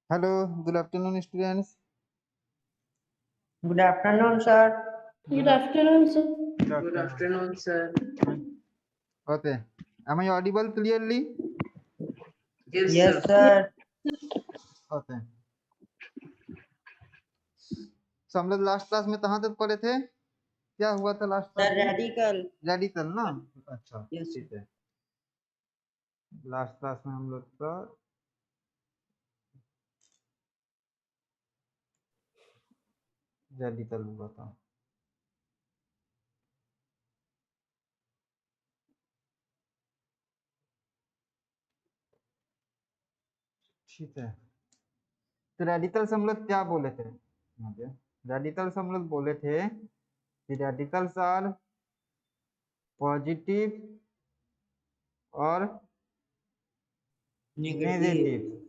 Hello, good afternoon, students. Good afternoon, sir. Good afternoon, sir. Good afternoon, sir. Okay. Am I audible clearly? Yes, sir. Okay. So हम लोग last class में कहाँ तक पढ़े थे? क्या हुआ था लास्ट क्लास Sir, में? radical. रेडिकल ना? अच्छा, Yes, ठीक है। लास्ट क्लास में हम लोग का रेडिकल हुआ था। ठीक है। तो रेडिकल्स हम लोग क्या बोले थे? रेडिकल्स हम लोग बोले थे कि रेडिकल्स आर पॉजिटिव और नेगेटिव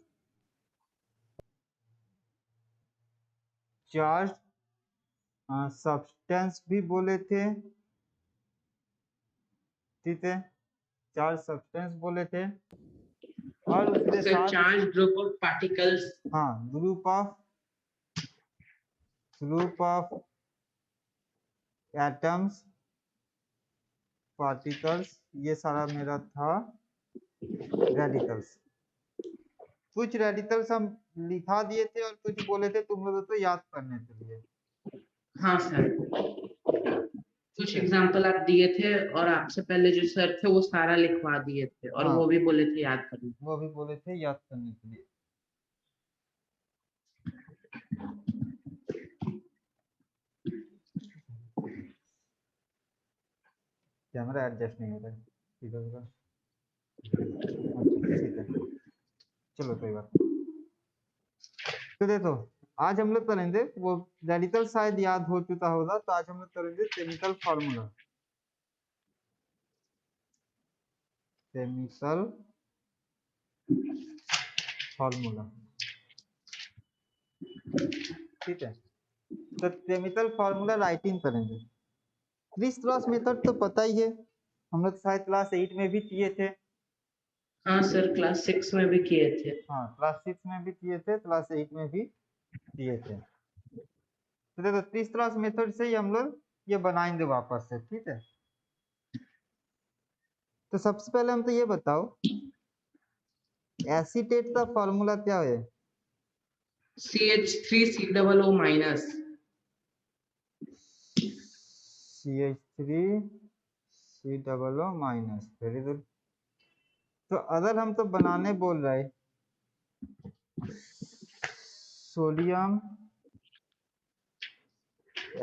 चार्ज सब्सटेंस भी बोले थे। ठीक है, चार्ज सब्सटेंस बोले थे और उसके साथ चार्ज ग्रुप ऑफ पार्टिकल्स। हाँ, ग्रुप ऑफ एटम्स पार्टिकल्स, ये सारा मेरा था रेडिकल्स। कुछ रेडिकल्स हम लिखा दिए थे और कुछ बोले थे तुम लोगों को याद करने के लिए। हाँ सर, कुछ एग्जांपल आप दिए थे और आपसे पहले जो सर थे वो सारा लिखवा दिए थे और हाँ, वो भी बोले थे याद करने। वो भी बोले थे याद करने के लिए। कैमरा एडजस्ट नहीं हो रहा है, ठीक होगा। अच्छा, ठीक है, चलो कोई बात नहीं। तो देखो, आज हम लोग करेंगे वो रेडिकल, शायद याद हो चुका होगा, तो आज हम लोग करेंगे केमिकल फार्मूला। केमिकल फार्मूला, ठीक है। तो केमिकल फार्मूला राइटिंग करेंगे। क्रिस क्रॉस मेथड तो पता ही है, हम लोग शायद क्लास 8 में भी किए थे। हाँ सर, क्लास 6 में भी किए थे। हाँ, क्लास 6 में भी किए थे, क्लास 8 में भी किए थे। तो देखो, क्रिस क्रॉस मेथड से ही हम लोग ये बनाएंगे वापस से, ठीक है। तो सबसे पहले हम तो ये बताओ, एसीटेट का फार्मूला क्या है? CH3COO minus. CH3COO minus, very good. तो अगर हम तो बनाने बोल रहे सोडियम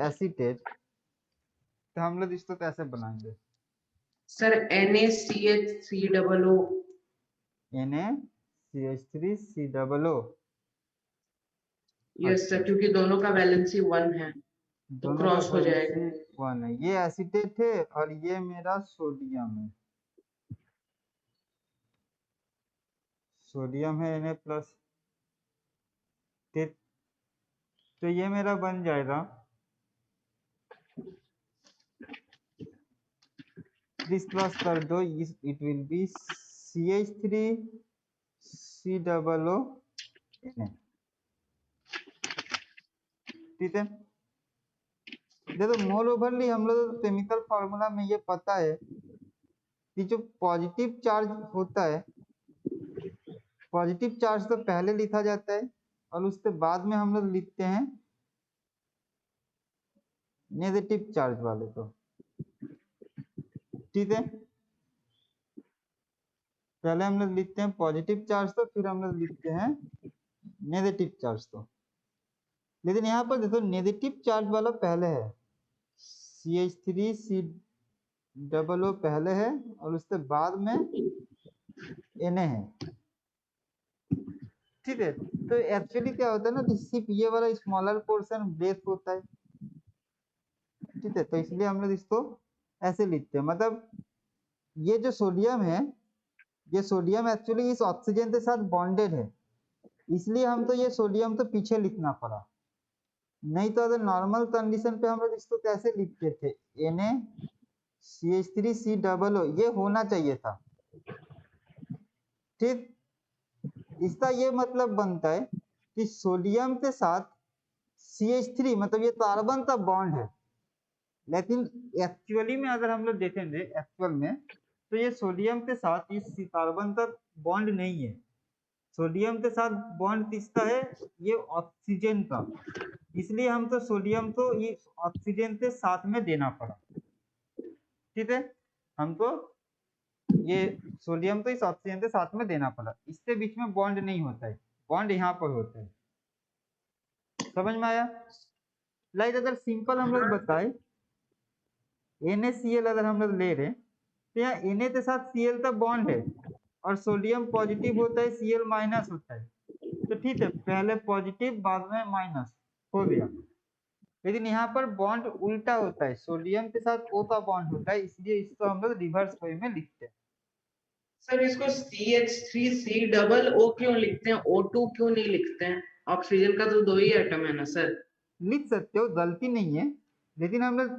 एसीटेट, तो हम लोग इसको कैसे बनाएंगे? Sir NaCH3OO। NaCH3COO। Yes sir, क्योंकि दोनों का वैलेंसी 1 है तो क्रॉस हो जाएगा। 1 है, ये एसीटेट है और ये मेरा सोडियम है। सोडियम है Na प्लस, तो ये मेरा बन जाएगा दिस प्लस कर दो, it will be CH3COO Na, ठीक है। देखो, मोर ओवरली हम लोग केमिकल फार्मूला में ये पता है कि जो पॉजिटिव चार्ज होता है, पॉजिटिव चार्ज तो पहले लिखा जाता है और उसके बाद में हम लोग लिखते हैं नेगेटिव चार्ज वाले को, ठीक है। पहले हम लोग लिखते हैं पॉजिटिव चार्ज तो फिर हम लोग लिखते हैं नेगेटिव चार्ज तो। लेकिन यहाँ पर देखो, नेगेटिव चार्ज वाला पहले है, CH3COO पहले है और उसके बाद में Na है, ठीक है। तो एक्चुअली क्या होता है ना कि सिर्फ ये वाला स्मॉलर पोर्शन बेस होता है, ठीक है। तो इसलिए हम लोग इसको ऐसे लिखते हैं, मतलब ये जो सोडियम है, ये सोडियम एक्चुअली इस ऑक्सीजन के साथ बॉन्डेड है, इसलिए हम तो ये सोडियम तो पीछे लिखना पड़ा। नहीं तो अगर नॉर्मल कंडीशन पे हम लोग इसको कैसे लिखते थे, NaCH3COO, ये होना चाहिए था, ठीक। इसका ये मतलब बनता है कि सोडियम के साथ CH3 मतलब ये कार्बन का बॉन्ड है, लेकिन एक्चुअली में अगर हम लोग देखेंगे एक्चुअल में तो ये सोडियम के साथ इस कार्बन का बॉन्ड नहीं है। सोडियम के साथ बॉन्ड किसका है? ये ऑक्सीजन का। इसलिए हमको सोडियम को ये ऑक्सीजन के साथ में देना पड़ा। ठीक है, हमको ये सोडियम तो इस ऑक्सीजन के साथ में देना पड़ा। इसके बीच में बॉन्ड नहीं होता है, बॉन्ड यहाँ पर होता है। समझ में आया? लाइक अगर सिंपल हम लोग बताए NaCl अगर हम लोग ले रहे तो यहाँ Na के साथ Cl का बॉन्ड है और सोडियम पॉजिटिव होता है, Cl माइनस होता है, तो ठीक है, पहले पॉजिटिव बाद में माइनस हो गया। लेकिन यहाँ पर बॉन्ड उल्टा होता है, सोडियम के साथ O का बॉन्ड होता है, इसलिए इसको हम लोग रिवर्स वे में लिखते हैं। सर इसको CH3C डबल O क्यों लिखते हैं, O2 क्यों नहीं लिखते हैं? ऑक्सीजन का तो 2 ही एटम है ना सर। लिख सकते हो, गलती नहीं है, लेकिन हम लोग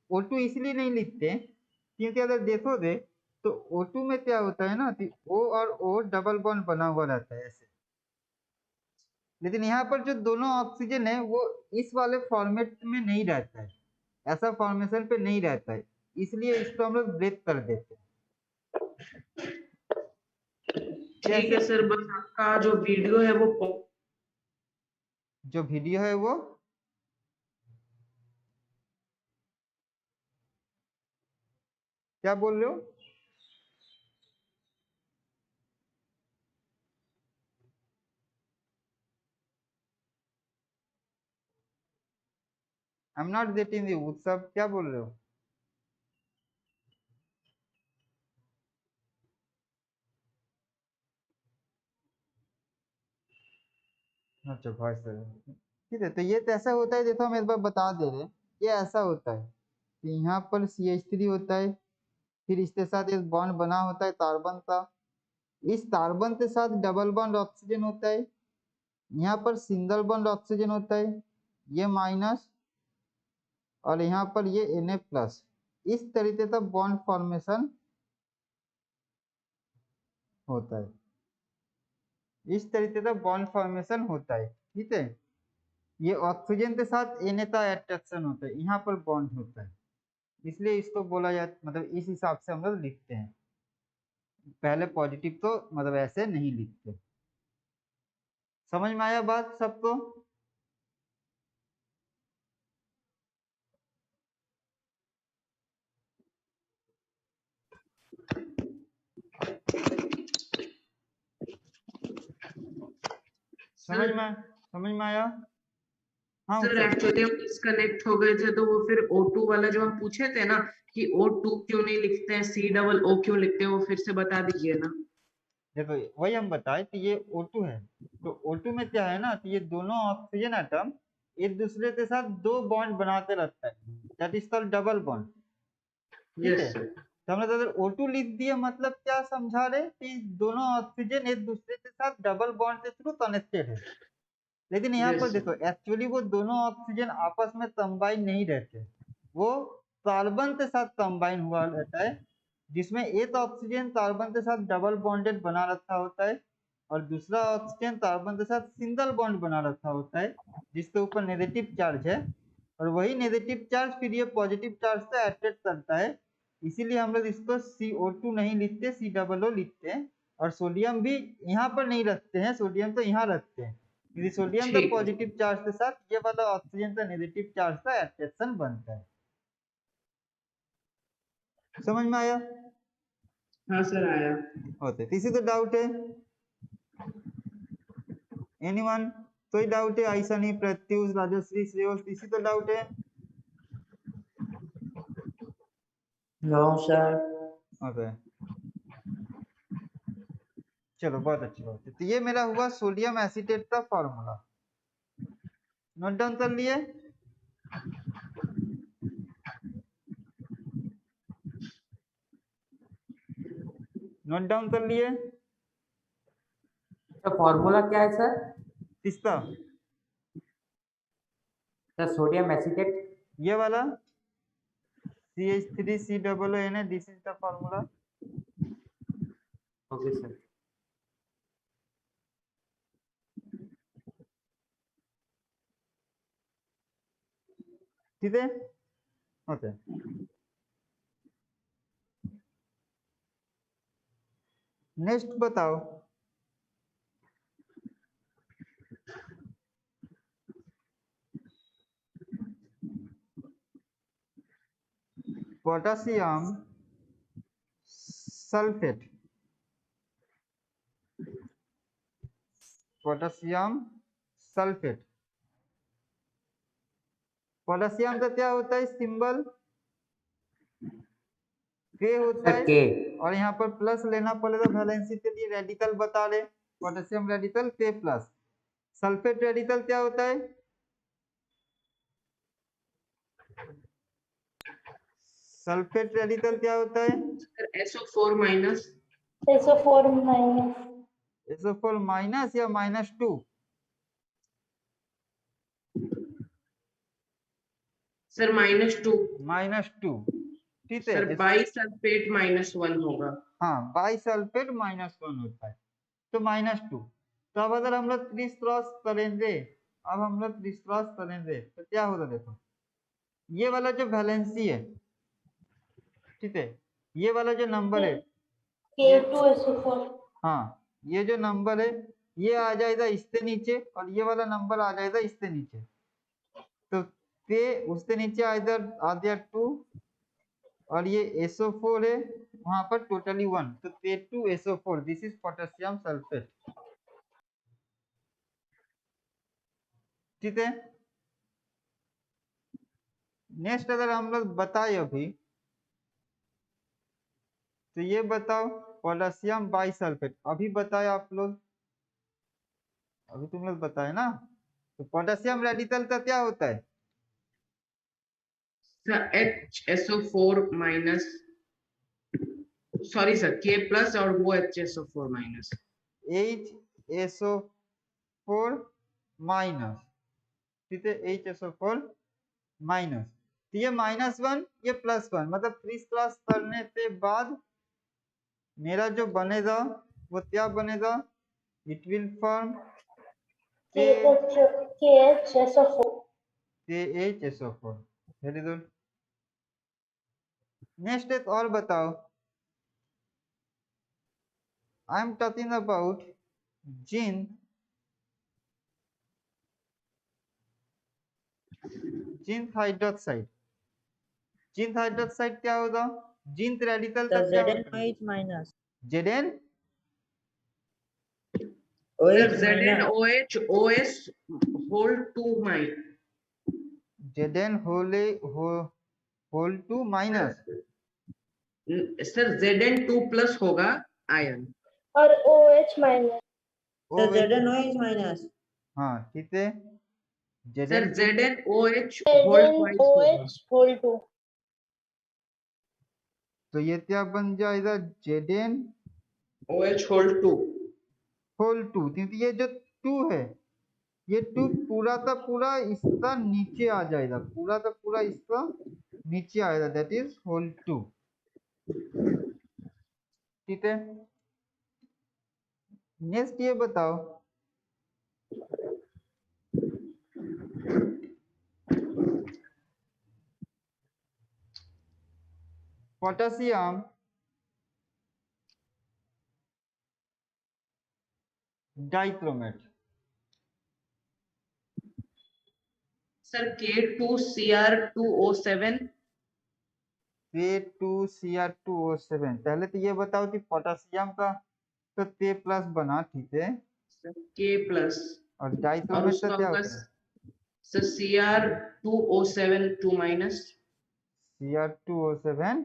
O2 इसलिए नहीं लिखते क्योंकि अगर देखोगे तो O2 में क्या होता है ना कि O और O डबल बॉन्ड बना हुआ रहता है ऐसे। लेकिन यहाँ पर जो दोनों ऑक्सीजन है वो इस वाले फॉर्मेट में नहीं रहता है, ऐसा फॉर्मेशन पे नहीं रहता है, इसलिए इसको हम लोग ब्रेक कर देते हैं। ठीक है सर, बस आपका जो वीडियो है वो जो वीडियो है वो क्या बोल रहे हो? I am not getting you उत्सव, क्या बोल रहे हो? अच्छा वॉइस, ठीक है, तो ये तो ऐसा होता है, देखो हम एक बार बता दे रहे हैं, ये ऐसा होता है कि यहाँ पर CH3 होता है, फिर इसके साथ एक बॉन्ड बना होता है कार्बन का, इस कार्बन के साथ डबल बॉन्ड ऑक्सीजन होता है, यहाँ पर सिंगल बॉन्ड ऑक्सीजन होता है, ये माइनस, और यहाँ पर ये Na+, इस तरीके का बॉन्ड फॉर्मेशन होता है, इस तरीके का बॉन्ड फॉर्मेशन होता है। ठीक है, ये ऑक्सीजन के साथ Na का अट्रैक्शन होता है, यहाँ पर बॉन्ड होता है, इसलिए इसको बोला जाता, मतलब इस हिसाब से हम लोग लिखते हैं, पहले पॉजिटिव तो मतलब ऐसे नहीं लिखते। समझ में आया बात सबको? समझ में आया? हाँ सर उत्सव। एक्चुअली हम डिस्कनेक्ट हो गए थे, तो वो फिर O2 वाला जो हम पूछे थे ना कि O2 क्यों नहीं लिखते हैं, C डबल O क्यों लिखते हैं, वो फिर से बता दीजिए ना। देखो वही हम बताए कि ये O2 है, तो O2 में क्या है ना कि ये दोनों ऑक्सीजन एटम एक दूसरे के साथ दो बॉन्ड बनाते रहता है, that is called double bond. ठीक है, यस सर। तो हम लोग अगर O2 लिख दिए मतलब क्या समझा रहे कि दोनों ऑक्सीजन एक दूसरे के साथ डबल बॉन्ड के थ्रू कनेक्टेड है। लेकिन यहाँ पर यस देखो एक्चुअली वो दोनों ऑक्सीजन आपस में कंबाइन नहीं रहते, वो कार्बन के साथ कंबाइन हुआ रहता है, जिसमें एक ऑक्सीजन कार्बन के साथ डबल बॉन्डेड बना रखा होता है और दूसरा ऑक्सीजन कार्बन के साथ सिंगल बॉन्ड बना रखा होता है, जिसके ऊपर नेगेटिव चार्ज है, और वही नेगेटिव चार्ज फिर ये पॉजिटिव चार्ज से अट्रैक्ट करता है। इसीलिए हम लोग इसको CO2 नहीं लिखते, C लिखते हैं, और सोडियम भी यहाँ पर नहीं रखते हैं, सोडियम तो यहाँ रखते हैं, क्योंकि सोडियम का ठीक है। पॉजिटिव चार्ज के साथ ये वाला ऑक्सीजन का नेगेटिव चार्ज का अट्रैक्शन बनता है। समझ में आया? हाँ सर आया। होते किसी को डाउट है? एनीवन? कोई डाउट है? ऐसा नहीं, प्रत्युष, राजश्री, श्रेयोस, किसी को डाउट है? No sir. ओके, चलो बहुत अच्छी बात है। तो ये मेरा हुआ सोडियम एसीटेट का फॉर्मूला, नोट डाउन कर लिए? नोट डाउन कर लिए? तो फॉर्मूला क्या है सर? किसका? Sir sodium acetate. ये वाला CH3COO, this is the formula. Okay sir. ठीक है, ओके। नेक्स्ट बताओ, potassium sulphate, potassium sulphate, potassium का क्या होता है सिंबल? के होता है, के और यहाँ पर प्लस लेना पड़ेगा वैलेंसी के लिए, रेडिकल बता रहे पोटेशियम रेडिकल के प्लस। सल्फेट रेडिकल क्या होता है? सल्फेट रेडिकल क्या होता है? Sir SO4 minus. SO4 minus. SO4 minus या -2? सर -2। -2, ठीक है। सर बाई सल्फेट -1 होगा। हाँ, बाई सल्फेट -1 होता है, तो -2। तो अब अगर हम लोग क्रिस क्रॉस करेंगे, अब हम लोग क्रिस क्रॉस करेंगे तो क्या होगा? देखो ये वाला जो वैलेंसी है, ठीक है, ये वाला जो नंबर है, K2SO4। हाँ ये जो नंबर है ये आ जाएगा इससे नीचे, और ये वाला नंबर आ जाएगा इससे नीचे। तो पे उससे नीचे आ गया 2, और ये SO4 है वहां पर टोटली 1, तो K2SO4, this is potassium sulphate, ठीक है। नेक्स्ट अगर हम लोग बताए अभी, तो ये बताओ पोटेशियम बाइसल्फेट, अभी बताए आप लोग, अभी तुम लोग बताए ना, तो पोटेशियम रेडिकल का क्या होता है? Sir HSO4 minus, sorry sir K plus और वो HSO4 माइनस। HSO4 माइनस, ठीक है, HSO4 माइनस। तो ये -1 ये +1, मतलब क्रिस क्रॉस करने के बाद मेरा जो बनेगा वो क्या बनेगा? It will form KHSO4। KHSO4, very good. Next एक और बताओ, I am talking about zinc, zinc hydroxide. Zinc hydroxide क्या होगा? जिंक रेडिकल का क्या होता है? ZnOH minus. Zn sir OH minus. ZnOH whole 2 minus. Zn whole 2 minus, sir Zn2 plus होगा आयन। और OH minus. So ZnOH minus. हाँ ठीक है, sir Zn ZnOH whole twice होगा। ZnOH whole 2। तो ये क्या बन जाएगा? Zn OH whole 2। होल 2, क्योंकि ये जो 2 है ये 2 पूरा का पूरा इसका नीचे आ जाएगा, पूरा का पूरा इसका नीचे आएगा, दैट इज होल 2, ठीक है। नेक्स्ट ये बताओ, potassium dichromate, sir K2Cr2O7। K2Cr2O7, पहले तो ये बताओ कि पोटेशियम का तो K प्लस बना, ठीक है, K प्लस और और डाइक्रोमेट का उसका क्या होगा होता है? Sir Cr2O7 2 minus. Cr2O7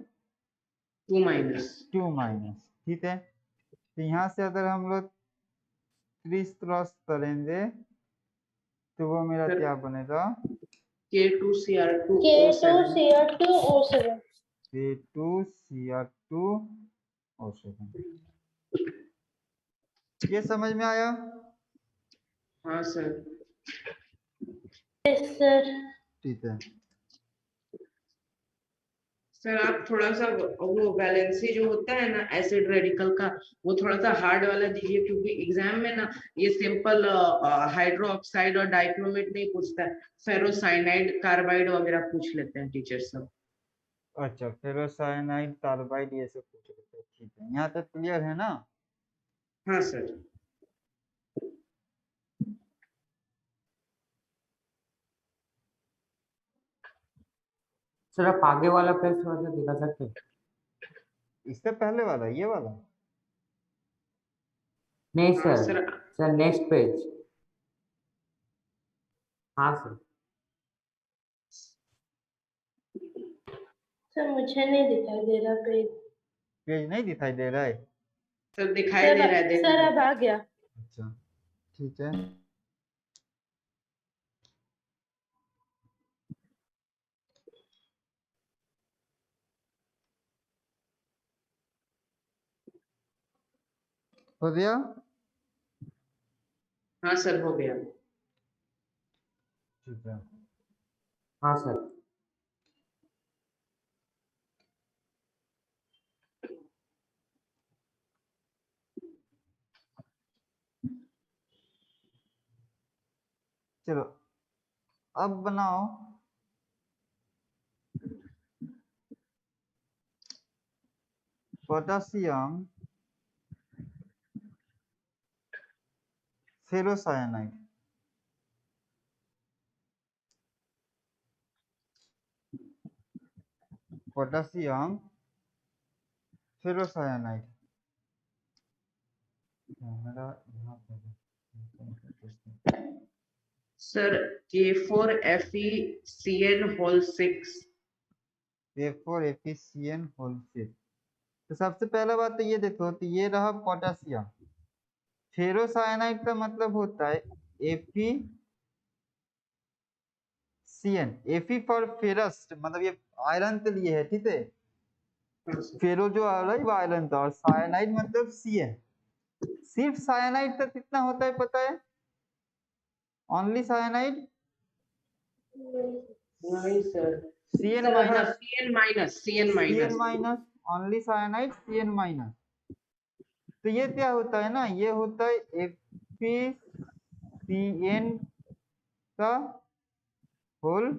2 minus. 2 minus, ठीक है। तो यहाँ से अगर हम लोग क्रिस क्रॉस करेंगे तो वो मेरा सर क्या बनेगा? K2Cr2O7। K2Cr2O7। K2Cr2O7, ये समझ में आया? हाँ सर। Yes sir. ठीक है। सर आप थोड़ा सा वो वैलेंसी जो होता है ना एसिड रेडिकल का, वो थोड़ा सा हार्ड वाला दीजिए, क्योंकि एग्जाम में ना ये सिंपल हाइड्रो ऑक्साइड और डाइक्रोमेट नहीं पूछता है, फेरोसाइनाइड कार्बाइड वगैरह पूछ लेते हैं टीचर सब। अच्छा, फेरोसाइनाइड कार्बाइड ये सब पूछ लेते हैं, ठीक है, यहाँ तक क्लियर है ना? हाँ सर। सर आप आगे वाला पेज थोड़ा सा दिखा सकते हैं? इससे पहले वाला, ये वाला? नहीं हाँ sir, sir. Sir next page. हाँ सर। सर मुझे नहीं दिखाई दे रहा पेज। पेज नहीं दिखाई दे रहा है? सर दिखाई दे रहा है, सर अब आ गया। अच्छा, ठीक है। हो गया? हाँ सर हो गया। ठीक है। हाँ सर। चलो अब बनाओ पोटेशियम फेरोसाइनाइड। पोटेशियम फेरोसाइनाइड मेरा यहाँ पे sir K4FeCN whole 6। K4FeCN whole 6। तो सबसे पहला बात तो ये देखो, तो ये रहा पोटेशियम। फेरोसाइनाइड का मतलब होता है FeCN, Fe फॉर फेरस, मतलब ये आयरन के लिए है, ठीक है। हाँ सर। फेरो जो आ रहा है वो आयरन था, और साइनाइड मतलब Cn। सिर्फ साइनाइड का कितना होता है पता है? ओनली साइनाइड नहीं सर। Cn सर हाँ minus, CN Cn minus. Minus, only cyanide Cn minus. तो ये क्या होता है ना, ये होता है FeCN का होल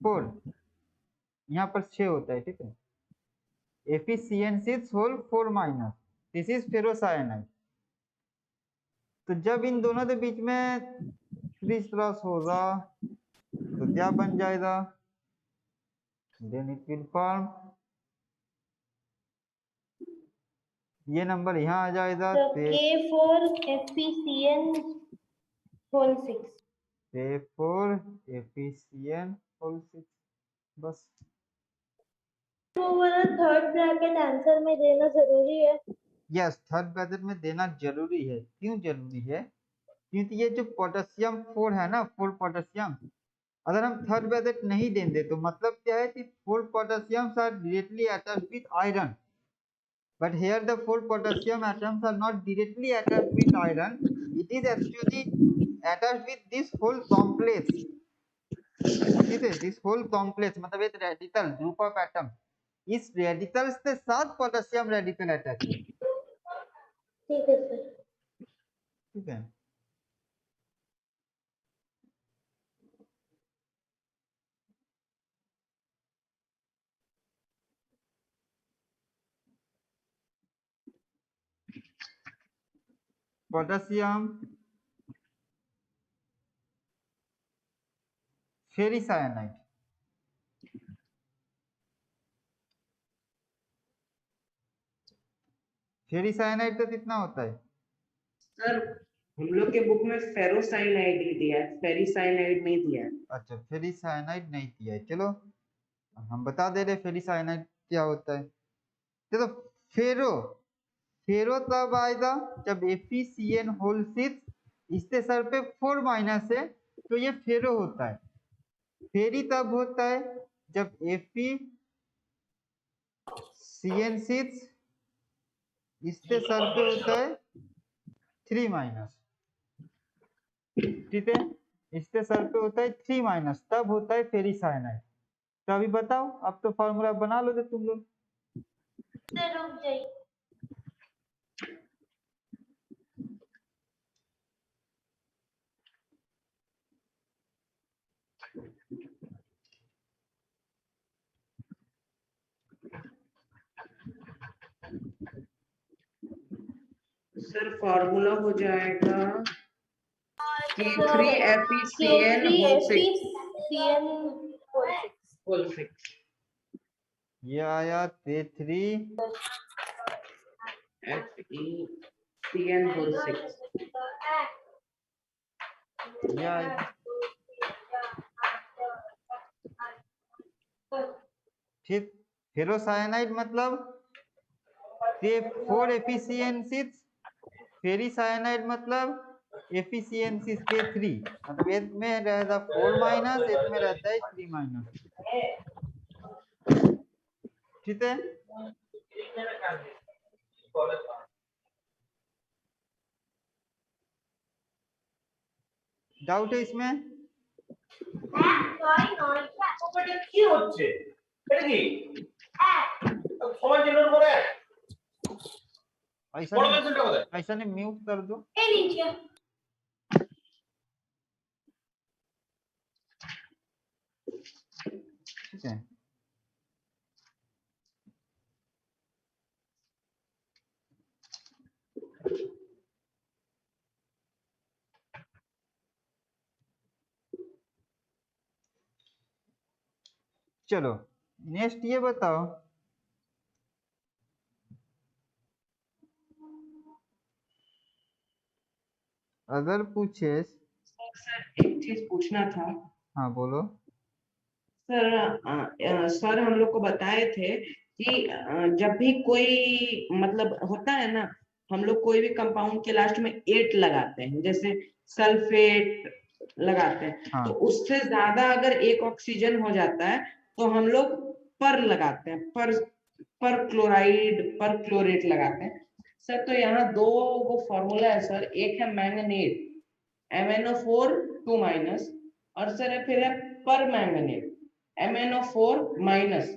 4, यहाँ पर 6 होता है, ठीक है। FeCN6 whole 4 minus, this is ferrocyanide. तो जब इन दोनों के बीच में क्रिस्टलस होगा तो क्या बन जाएगा? देन इट विल फॉर्म, ये नंबर यहाँ आ जाएगा, तो K4FeCN होल 6। K4FeCN होल 6, बस। तो वाला थर्ड ब्रैकेट आंसर में देना जरूरी है? यस, थर्ड ब्रैकेट में देना जरूरी है। क्यों जरूरी है? क्योंकि ये जो पोटेशियम 4 है ना, 4 पोटेशियम, अगर हम थर्ड ब्रैकेट नहीं देंगे तो मतलब क्या है कि 4 potassiums are directly attached with iron, but here the 4 potassium atoms are not directly attached with iron, it is actually attached with this whole complex, ठीक है। दिस होल कॉम्प्लेक्स मतलब एक रेडिकल ग्रुप ऑफ एटम, इस radicals के साथ potassium radical attach है, ठीक है सर। ठीक है। पोटेशियम फेरिसाइनाइड, फेरिसाइनाइड का कितना होता है? सर हम लोग के बुक में फेरोसाइनाइड ही दिया है, फेरिसाइनाइड नहीं दिया है। अच्छा, फेरिसाइनाइड नहीं दिया है, चलो हम बता दे रहे फेरिसाइनाइड क्या होता है। चलो, फेरो, फेरो तब आएगा जब FeCN होल 6, इसके सर पे 4 माइनस है तो ये फेरो होता है। फेरी तब होता है जब FeCN6 इसके सर पे होता है 3 माइनस, ठीक है। इसके सर पे होता है 3 माइनस, तब होता है फेरिसाइनाइड। तो अभी बताओ, अब तो फॉर्मूला बना लो थे तुम लोग। सर रुक जाइए। सर फॉर्मूला हो जाएगा K3FeCN whole CN whole six ये आया K3 FeCN होल सिक्स। ये आया, फिर फेरोसाइनाइड मतलब K4FeCN6, फेरिसाइनाइड मतलब FeCN6 K3, मतलब एक में रहता 4 माइनस, एक में रहता है 3 माइनस। ठीक है, डाउट है इसमें? কি হচ্ছে এটা কি সবাই যে নোট করে ऐसा বড় नहीं, পেন্সিলটা কোথায় ऐसा नहीं, म्यूट कर दो। ठीक है, चलो नेक्स्ट ये बताओ, अगर पूछे। सर एक चीज पूछना था हाँ बोलो। सर। सर हम लोग को बताए थे कि जब भी कोई मतलब होता है ना, हम लोग कोई भी कंपाउंड के लास्ट में एट लगाते हैं, जैसे सल्फेट लगाते हैं, हाँ। तो उससे ज्यादा अगर एक ऑक्सीजन हो जाता है तो हम लोग पर लगाते हैं, पर क्लोराइड, पर क्लोरेट लगाते हैं। सर तो यहाँ दो वो फॉर्मूला है सर, एक है मैंगनेट MnO4 2 माइनस, और सर फिर है पर मैंगनेट MnO4 माइनस।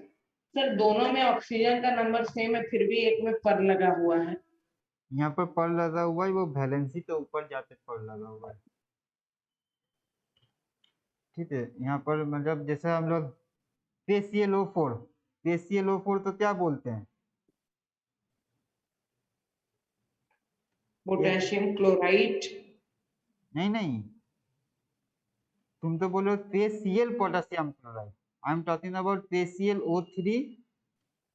सर दोनों में ऑक्सीजन का नंबर सेम है, फिर भी एक में पर लगा हुआ है। यहाँ पर लगा हुआ है, वो वैलेंसी के ऊपर जाते पर लगा हुआ है। ठीक है, यहाँ पर मतलब जैसे हम लोग KClO4, KClO4 तो क्या बोलते हैं? Potassium chloride. नहीं नहीं, तुम तो बोलो KCl potassium chloride, I am talking about KClO3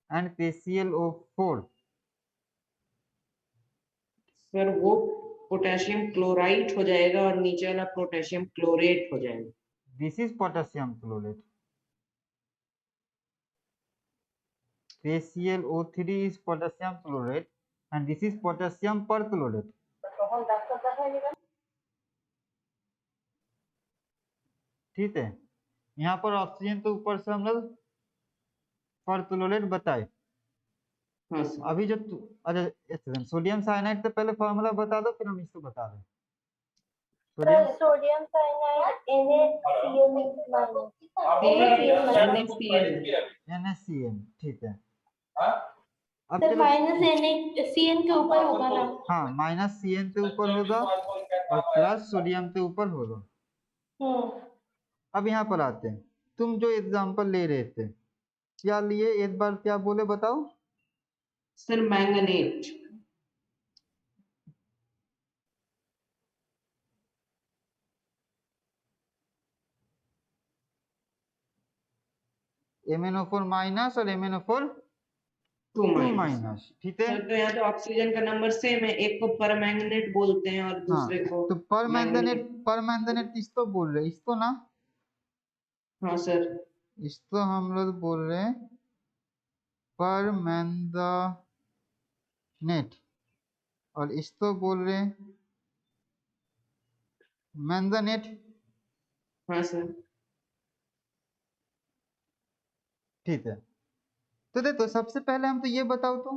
and KClO4। Sir वो पोटेशियम क्लोराइड हो जाएगा और नीचे वाला पोटेशियम क्लोरेट हो जाएगा। This is potassium chlorate. KClO3 is potassium chlorate and this is potassium perchlorate. ठीक है, यहाँ पर ऑक्सीजन तो ऊपर से हम लोग परक्लोरेट बताए। हाँ सर। अभी जो अच्छा सोडियम साइनाइड से पहले फॉर्मूला बता दो, फिर हम इसको बता दें। Sodium cyanide NaCN। ठीक है, अब सर चलो। माइनस CN के ऊपर होगा ना? हाँ, -CN से ऊपर होगा और प्लस सोडियम से ऊपर होगा। अब यहाँ पर आते हैं, तुम जो एग्जांपल ले रहे थे क्या लिए, एक बार क्या बोले बताओ। Sir manganate. MnO4 माइनस और MnO4 2 2 माइनस। माइनस। ठीक है, सर तो यहाँ तो ऑक्सीजन का नंबर सेम है, एक को पर मैंगनेट बोलते हैं और हाँ, दूसरे को तो पर मैंगनेट इसको बोल रहे, इसको ना, हाँ सर। इसको हम लोग बोल रहे हैं पर मैंगनेट, और इसको बोल रहे हैं मैंगनेट। हाँ सर। ठीक है, तो देखो सबसे पहले हम तो ये बताओ तो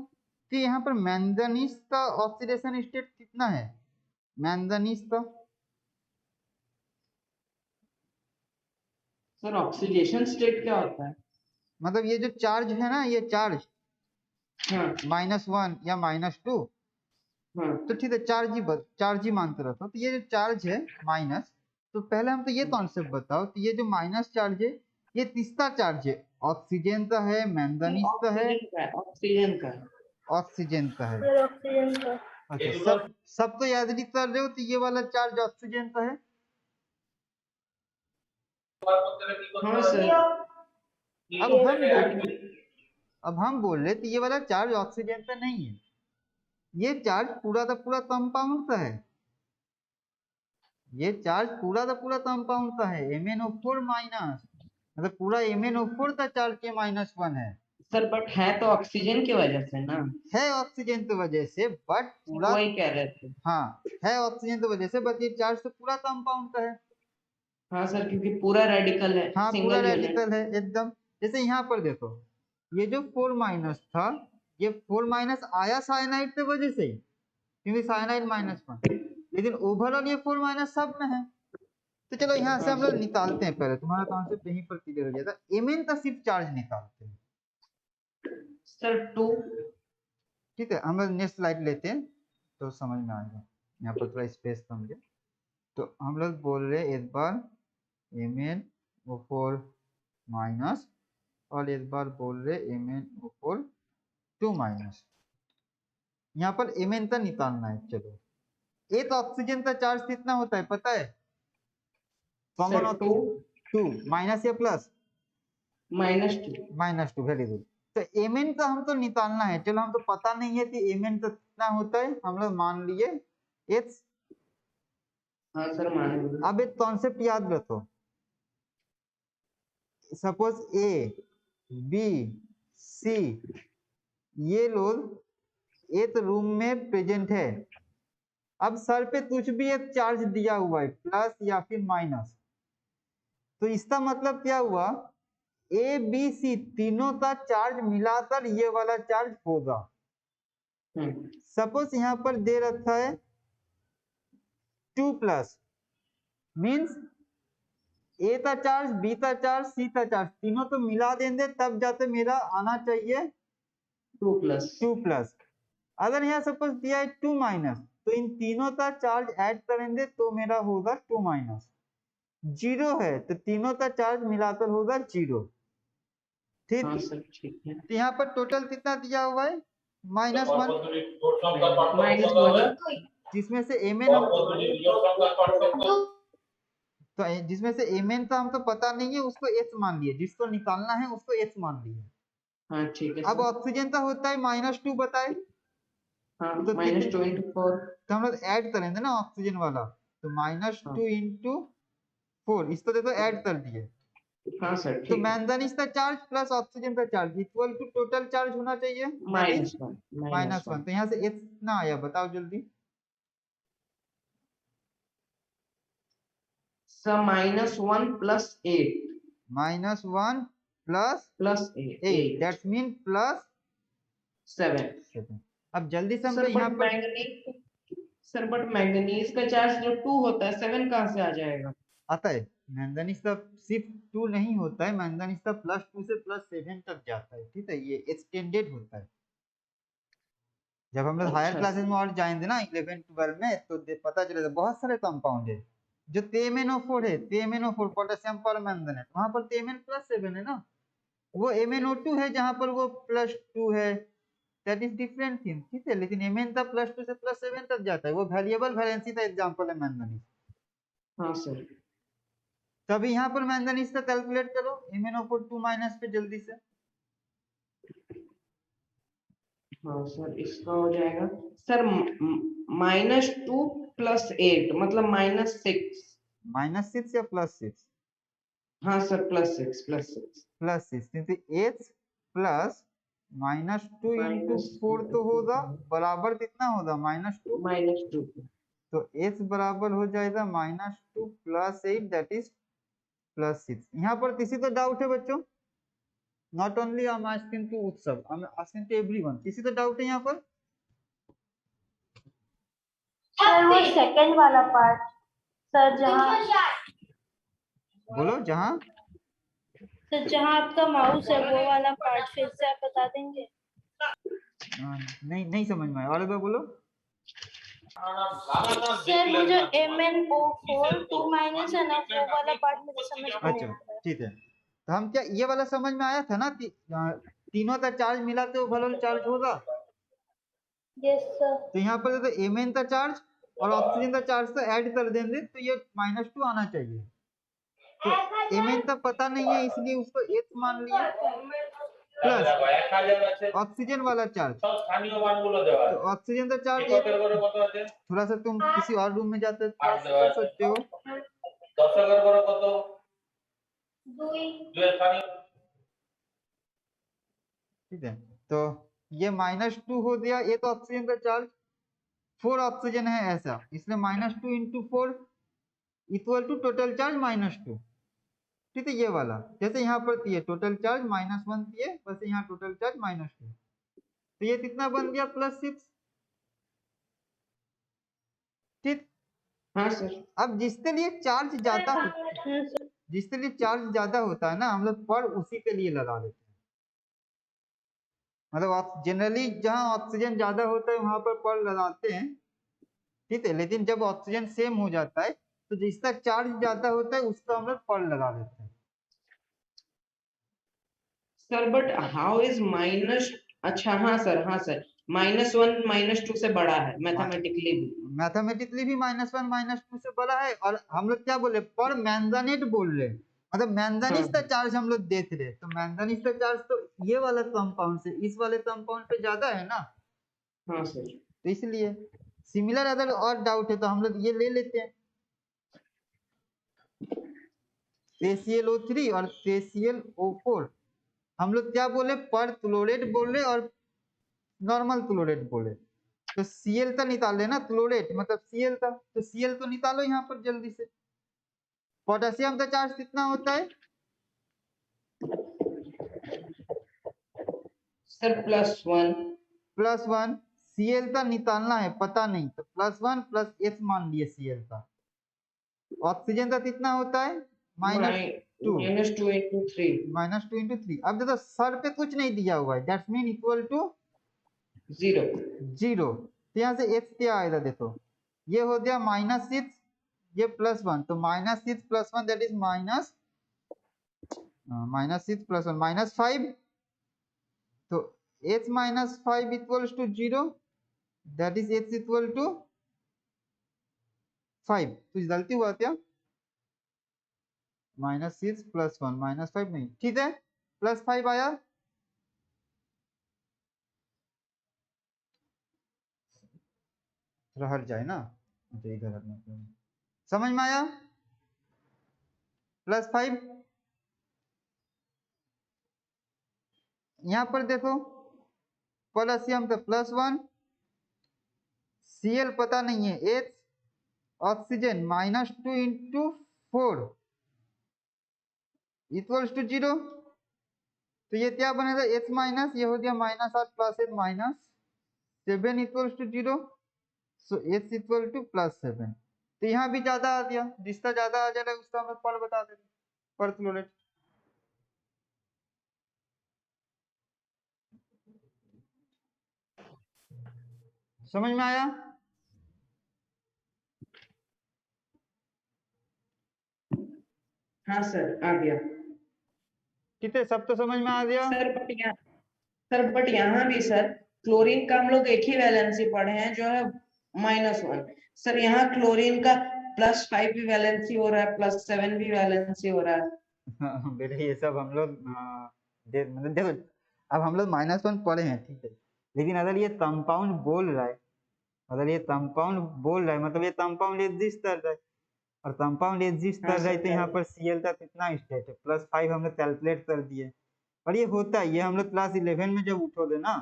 कि यहाँ पर मैंगनीज का ऑक्सीडेशन स्टेट कितना है, मैंगनीज का। सर ऑक्सीडेशन स्टेट क्या होता है? मतलब ये जो चार्ज है ना, ये चार्ज हाँ -1 या -2, हाँ तो ठीक है, चार्ज ही मानते रहता, तो ये जो चार्ज है माइनस, तो पहले हम तो ये कॉन्सेप्ट बताओ, तो ये जो माइनस चार्ज है ये किसका चार्ज है? ऑक्सीजन का है, मैंगनीज का है, ऑक्सीजन का है। ऑक्सीजन का है। सर ऑक्सीजन का। अच्छा, सब तो याद नहीं कर रहे हो, तो ये वाला चार्ज ऑक्सीजन का है। हाँ सर। अब हम बोल रहे तो ये वाला चार्ज ऑक्सीजन का नहीं है, ये चार्ज पूरा का पूरा कंपाउंड का है, ये चार्ज पूरा का पूरा कंपाउंड का है, MnO4 माइनस, मतलब पूरा MnO4 का चार्ज के -1 है। सर बट है तो ऑक्सीजन की वजह से ना। है ऑक्सीजन की वजह से, बट पूरा, वही कह रहे थे। हाँ है ऑक्सीजन की वजह से, बट ये चार्ज तो पूरा कंपाउंड का है। हाँ सर, क्योंकि पूरा रेडिकल है, हाँ पूरा सिंगल यूनिट। रेडिकल है एकदम। जैसे यहाँ पर देखो, ये जो 4- था, ये 4- आया साइनाइड की वजह से, क्योंकि साइनाइड -1, लेकिन ओवरऑल ये 4- सब में है। तो चलो यहाँ से हम लोग निकालते हैं, पहले तुम्हारा कॉन्सेप्ट यहीं पर क्लियर हो गया था, Mn का सिर्फ चार्ज निकालते हैं। सर 2। ठीक है, हम लोग नेक्स्ट स्लाइड लेते हैं तो समझ में आएगा, यहाँ पर थोड़ा स्पेस कम है। तो हम लोग बोल रहे हैं एक बार MnO4 माइनस, और एक बार बोल रहे MnO4 2-। यहाँ पर Mn का निकालना है। चलो, एक ऑक्सीजन का चार्ज कितना होता है पता है? कॉमन सर 2 2 माइनस या प्लस? -2। -2, very good. तो Mn का हम तो निकालना है। चलो, हम तो पता नहीं है कि Mn का कितना होता है, हम लोग मान लिए H। हाँ सर मान लीजिए। अब एक कॉन्सेप्ट याद रखो, सपोज A, B, C ये लोग एक रूम में प्रेजेंट है। अब सर पे कुछ भी एक चार्ज दिया हुआ है, प्लस या फिर माइनस, तो इसका मतलब क्या हुआ? A, B, C तीनों का चार्ज मिलाकर ये वाला चार्ज होगा। सपोज यहाँ पर दे रखा है 2+, मीन्स A का चार्ज, B का चार्ज, C का चार्ज तीनों तो मिला देंगे, तब जाते मेरा आना चाहिए 2+। अगर यहाँ सपोज दिया है 2-, तो इन तीनों का चार्ज ऐड करेंगे तो मेरा होगा 2-। 0 है तो तीनों का चार्ज मिलाकर होगा 0। ठीक। हाँ सर ठीक है। तो यहाँ पर टोटल कितना दिया हुआ है? -1, -1 जिसमें से Mn हम, तो जिसमें से Mn का हम तो पता नहीं है, उसको H मान लिए, जिसको निकालना है उसको H मान लिए। हाँ ठीक है अब सर। ऑक्सीजन का होता है -2 बताए, हाँ तो -2 × 4। तो हम लोग ऐड करेंगे ना ऑक्सीजन वाला, तो -2 × 4, इसको देखो ऐड कर दिए। हाँ सर तो ठीक है। मैंगनीज का चार्ज प्लस ऑक्सीजन का charge equal to total charge होना चाहिए -1। तो यहाँ से H कितना आया बताओ जल्दी? Sir -1 + 8 -1 + + 8, 8 that's mean +7। +7। अब जल्दी से हम सर तो यहाँ बट पर मैंगनीज, सर बट मैंगनीज का चार्ज जो 2 होता है, 7 कहाँ से आ जाएगा? आता है। मैंगनीज का सिर्फ 2 नहीं होता है, मैंगनीज का +2 से +7 तक जाता है। ठीक है, ये एक्सटेंडेड होता है। जब हम लोग हायर क्लासेस में और जाएंगे ना 11-12 में, तो पता चलेगा बहुत सारे कंपाउंड है। जो TMnO4 है, TMnO4 पोटेशियम परमैंगनेट, वहां पर Mn +7 है ना, वो MnO2 है जहां पर वो +2 है, दैट इज डिफरेंट थिंग। ठीक है, लेकिन Mn का +2 से +7 तक जाता है, वो वेरिएबल वैलेंसी का एग्जांपल है मैंगनीज। हाँ सर। तभी यहाँ पर मैंगनीज का कैलकुलेट करो MnO4 2- पे जल्दी से। हाँ सर, इसका हो जाएगा सर -2 + 8 मतलब -6। -6 या +6? हाँ सर +6 +6, क्योंकि H प्लस -2 × 4 तो होगा बराबर कितना होगा? -2। -2। तो H बराबर हो जाएगा -2 + 8, दैट इज +6। यहाँ पर किसी को डाउट है बच्चों? Not only I am asking to Utsav, I am asking to everyone. किसी को डाउट है यहाँ पर? सर वो सेकंड वाला पार्ट, सर जहाँ, बोलो जहाँ तो जहाँ आपका माउस है वो वाला पार्ट फिर से आप बता देंगे? नहीं नहीं समझ में आया, और एक बार बोलो। सर वो जो MnO4 2 माइनस है ना, वो वाला पार्ट मुझे समझ में नहीं अच्छा आ रहा है। ठीक है, तो हम क्या ये वाला समझ में आया था ना, तीनों का चार्ज मिला तो बलून चार्ज होगा। Yes sir. तो यहाँ पर तो Mn का चार्ज और ऑक्सीजन का चार्ज तो ऐड कर देंगे, तो ये -2 आना चाहिए। तो Mn तो पता नहीं है, इसलिए उसको H मान लिया, प्लस ऑक्सीजन वाला चार्ज। तो ऑक्सीजन का चार्ज थोड़ा सा तुम किसी और रूम में जाते कर सकते हो। ठीक है, तो ये -2 हो गया, ये तो ऑक्सीजन का चार्ज, 4 ऑक्सीजन है ऐसा, इसलिए -2 × 4 इक्वल टू टोटल चार्ज -2। ठीक है, ये वाला जैसे यहाँ पर थी टोटल चार्ज -1 थी, वैसे यहाँ टोटल चार्ज -2, तो ये कितना बन गया +6। ठीक, हाँ सर। अब जिसके लिए चार्ज ज्यादा जिसके लिए चार्ज ज्यादा होता है ना, हम लोग पर उसी के लिए लगा देते हैं। मतलब जनरली जहाँ ऑक्सीजन ज्यादा होता है वहां पर लगाते हैं। ठीक है, लेकिन जब ऑक्सीजन सेम हो जाता है तो जिसका चार्ज ज्यादा होता है उसका हम लोग पर लगा देते हैं। Sir but how is minus, अच्छा हाँ सर, हाँ सर, -1 -2 से बड़ा है मैथमेटिकली भी। मैथमेटिकली भी -1 -2 से बड़ा है, और हम लोग क्या बोले, पर मैंगनीज बोल रहे, मतलब मैंगनीज का चार्ज हम लोग देख रहे, तो मैंगनीज का चार्ज तो ये वाला कंपाउंड से इस वाले कंपाउंड पे ज्यादा है ना। हाँ सर। तो इसलिए सिमिलर अगर और डाउट है तो हम लोग ये ले लेते हैं, KClO3 और KClO4। हम लोग क्या बोले, पर क्लोरेट बोल रहे और नॉर्मल क्लोरेट बोले। तो Cl का निकाल लेना, क्लोरेट मतलब Cl का, तो Cl तो निकालो यहाँ पर जल्दी से। पोटेशियम का चार्ज कितना होता है सर +1। +1। Cl का निकालना है, पता नहीं, तो +1 + H मान लिए Cl का। ऑक्सीजन का कितना होता है -2 -2 × 3 -2 × 3। अब देखो सर पे कुछ नहीं दिया हुआ है, दैट्स मीन इक्वल टू 0। तो यहाँ से H क्या आएगा, देखो ये हो गया -6, ये +1, तो -6 + 1 दैट इज -6 + 1 -5। तो H -5 equals to 0, that is H equal to 5। कुछ गलती हुआ क्या, -6 + 1 -5 नहीं, ठीक है, +5 आया। थोड़ा हट जाए ना, तो इधर हटना पड़ेगा। समझ में आया, +5। यहाँ पर देखो पोटेशियम तो +1, Cl पता नहीं है, H, ऑक्सीजन -2 × 4 इक्वल्स टू 0। तो ये क्या बनेगा, H माइनस, ये हो गया -8 + 8 -7 equals to 0। So H equal to +7। तो यहाँ भी ज्यादा आ गया, जिसका ज्यादा आ जाएगा उसका हम पर बता देंगे, पर क्लोरेट। समझ में आया, हाँ सर आ गया। ठीक है, सब तो समझ में आ गया। सर बट यहाँ भी सर क्लोरीन का हम लोग एक ही वैलेंसी पढ़े हैं जो है -1। सर यहाँ क्लोरीन का +5 भी वैलेंसी हो रहा है, +7 भी वैलेंसी हो रहा है। हाँ, बेटे ये सब हम लोग मतलब देखो, अब हम लोग -1 पढ़े हैं, ठीक है, लेकिन अगर ये कंपाउंड बोल रहा है, अगर ये कंपाउंड बोल रहा है मतलब ये कंपाउंड एग्जिस्ट कर रहा है, और कंपाउंड एग्जिस्ट कर रहा है तो यहाँ पर Cl का कितना स्टेट है, +5 हम लोग कैलकुलेट कर दिए। और ये होता है, ये हम लोग क्लास 11 में जब उठोगे ना,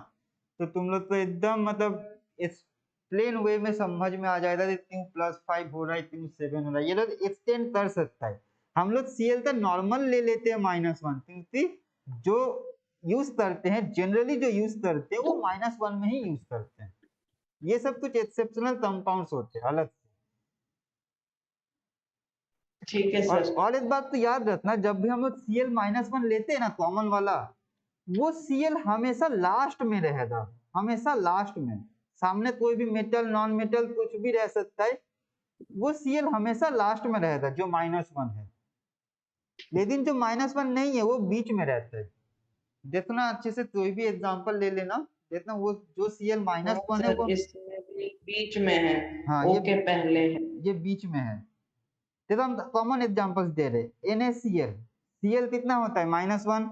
तो तुम लोग तो एकदम मतलब इस प्लेन वे में समझ में आ जाएगा कि क्यों +5 हो रहा है, क्यों 7 हो रहा है, ये लोग एक्सटेंड कर सकता है। हम लोग Cl का नॉर्मल ले लेते हैं -1, क्योंकि जो यूज करते हैं जनरली, जो यूज करते हैं वो -1 में ही यूज करते हैं। ये सब कुछ एक्सेप्शनल कंपाउंड्स होते हैं अलग से। ठीक है सर। और एक बात तो याद रखना, जब भी हम लोग Cl-1 लेते हैं ना कॉमन वाला, वो Cl हमेशा लास्ट में रहेगा, हमेशा लास्ट में। सामने कोई भी मेटल नॉन मेटल कुछ भी रह सकता है, वो Cl हमेशा लास्ट में रहेगा जो -1 है। लेकिन जो -1 नहीं है वो बीच में रहता है। देखना अच्छे से, कोई भी एग्जांपल ले लेना, देखना वो जो Cl-1 है सर वो, इसमें भी बीच में है। हाँ ओके पहले है। ये बीच में है। देखो हम कॉमन एग्जांपल्स दे रहे, NaCl, Cl कितना होता है -1,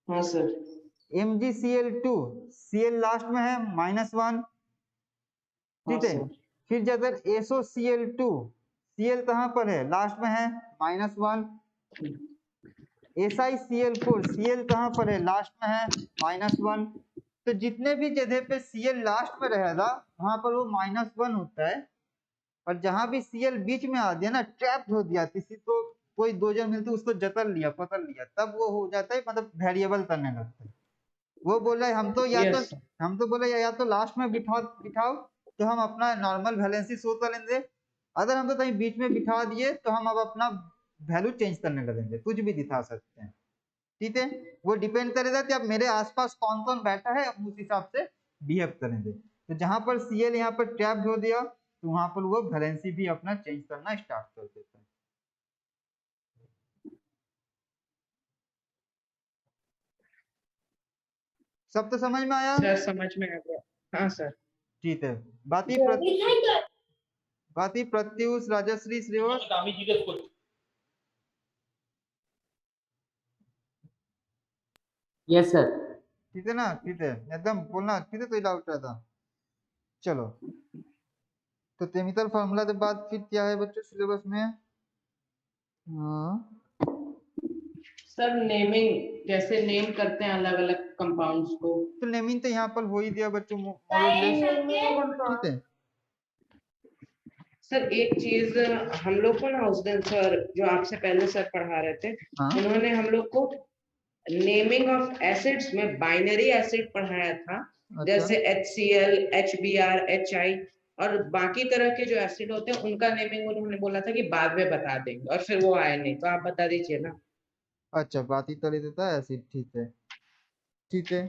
हाँ सर। MgCl2, Cl लास्ट में है -1, हाँ ठीक है। सर। फिर अगर SOCl2, Cl कहाँ पर है, लास्ट में है -1, SiCl4, Cl कहाँ पर है, लास्ट में है -1। तो जितने भी जगह पे Cl लास्ट में रहेगा वहां पर वो -1 होता है, और जहां भी Cl बीच में आ गया ना, ट्रैप्ड हो गया, किसी को कोई दो जन मिलते उसको जकड़ लिया, पकड़ लिया, तब वो हो जाता है, मतलब वेरिएबल करने लगता है। वो बोल रहा है हम तो यस। बोले या तो लास्ट में बिठाओ बिठाओ तो हम अपना नॉर्मल वैलेंसी शो करेंगे, अगर हम तो कहीं बीच में बिठा दिए तो हम अब अपना वैल्यू चेंज करने लगेंगे, कुछ भी दिखा सकते हैं, ठीक है। वो डिपेंड करेगा कि अब मेरे आसपास कौन कौन बैठा है, हम उस हिसाब से बिहेव करेंगे। तो जहां पर Cl यहाँ पर ट्रैप्ड हो दिया तो वहां पर वो वैलेंसी भी अपना चेंज करना स्टार्ट कर देता है। सब तो समझ में आया? सर समझ में आ गया। हाँ सर। ठीक है। बाकी प्रत्युष, राजश्री, श्रेयस, আমি জিজ্ঞেস করছি यस सर। ठीक है ना, ठीक है, एकदम बोलना, ठीक है, कोई डाउट रहता। चलो, तो केमिकल फार्मूला के बाद फिर क्या है बच्चों सिलेबस में? हाँ, सर नेमिंग, जैसे नेम करते हैं अलग अलग कंपाउंड्स को। तो नेमिंग तो यहाँ पर हो ही दिया बच्चों, मोरलेस, ठीक है। सर एक चीज हम लोग को ना उस दिन सर जो आपसे पहले सर पढ़ा रहे थे, हाँ, उन्होंने हम लोग को नेमिंग ऑफ एसिड्स में बाइनरी एसिड पढ़ाया था, अच्छा, जैसे HCl, HBr, HI, और बाकी तरह के जो एसिड होते हैं उनका नेमिंग उन्होंने बोला था कि बाद में बता देंगे, और फिर वो आए नहीं, तो आप बता दीजिए ना। अच्छा, बात ही कर देता है एसिड, ठीक है, ठीक है।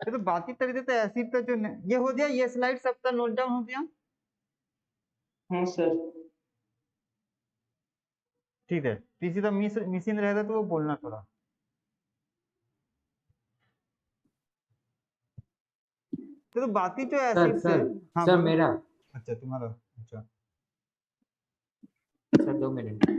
ये तो बात ही कर देता है एसिड का, जो ये हो गया, ये स्लाइड सबका नोट डाउन हो गया, हाँ सर। ठीक है। किसी का मिसिंग रहेगा तो वो बोलना थोड़ा। तो बाकी जो सर एसिड से, सर हाँ सर बोलो। मेरा, अच्छा तुम्हारा, अच्छा सर 2 मिनट।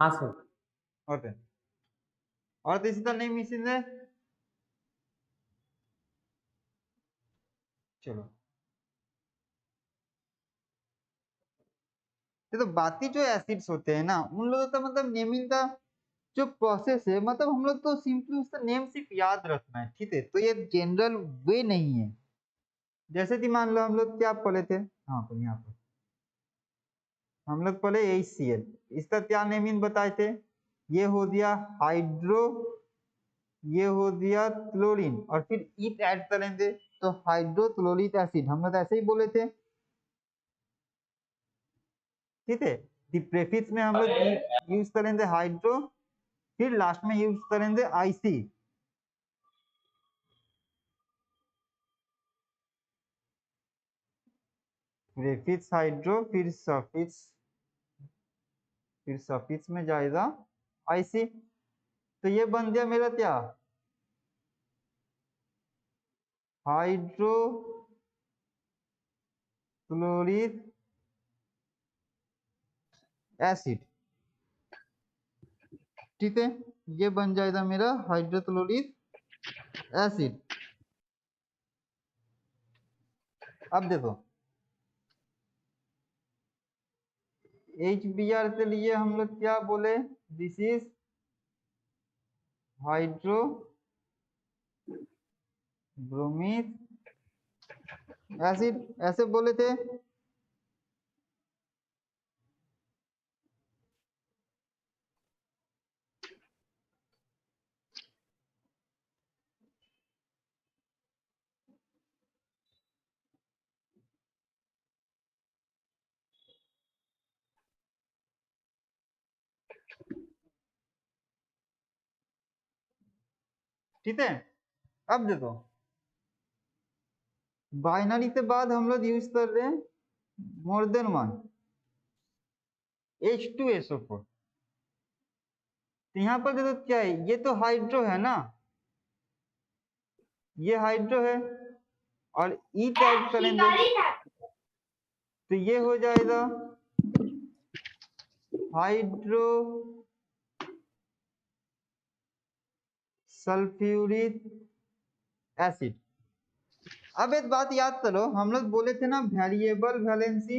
हाँ सर। ओके, और किसी का नहीं मिसिंग है? चलो, ये तो बाकी जो एसिड्स होते हैं ना, उन लोगों का मतलब नेमिंग का जो प्रोसेस है, मतलब हम लोग तो सिंपली उसका नेम सिर्फ याद रखना है, ठीक है। तो ये जनरल वे नहीं है। जैसे कि मान लो हम लोग क्या पढ़े थे, हाँ पर यहाँ पर हम लोग पढ़े HCl, इसका क्या नेमिंग बताए थे, ये हो दिया हाइड्रो, ये हो दिया क्लोरीन, और फिर ईथ ऐड करेंगे तो हाइड्रोक्लोरिक एसिड, हम लोग ऐसे ही बोले थे, ठीक है। प्रेफिक्स में हम लोग यूज करेंगे हाइड्रो, फिर लास्ट में यूज करेंगे IC, प्रेफिक्स हाइड्रो, फिर सफिक्स में जाएगा आईसी। तो ये बन गया मेरा क्या, हाइड्रोक्लोरिक एसिड। ठीक है, ये बन जाएगा मेरा हाइड्रोक्लोरिक एसिड। अब देखो HBr के लिए हम लोग क्या बोले, this is hydro bromic acid, ऐसे बोले थे। ठीक है, अब देखो बाइनरी के बाद हम लोग यूज कर रहे हैं मोर देन वन, H2SO4। तो यहाँ पर देखो क्या है, ये तो हाइड्रो है ना, ये हाइड्रो है और ईट ऐड करेंगे तो ये हो जाएगा हाइड्रो सल्फ्यूरिक एसिड। अब एक बात याद करो, हम लोग बोले थे ना वेरिएबल वैलेंसी,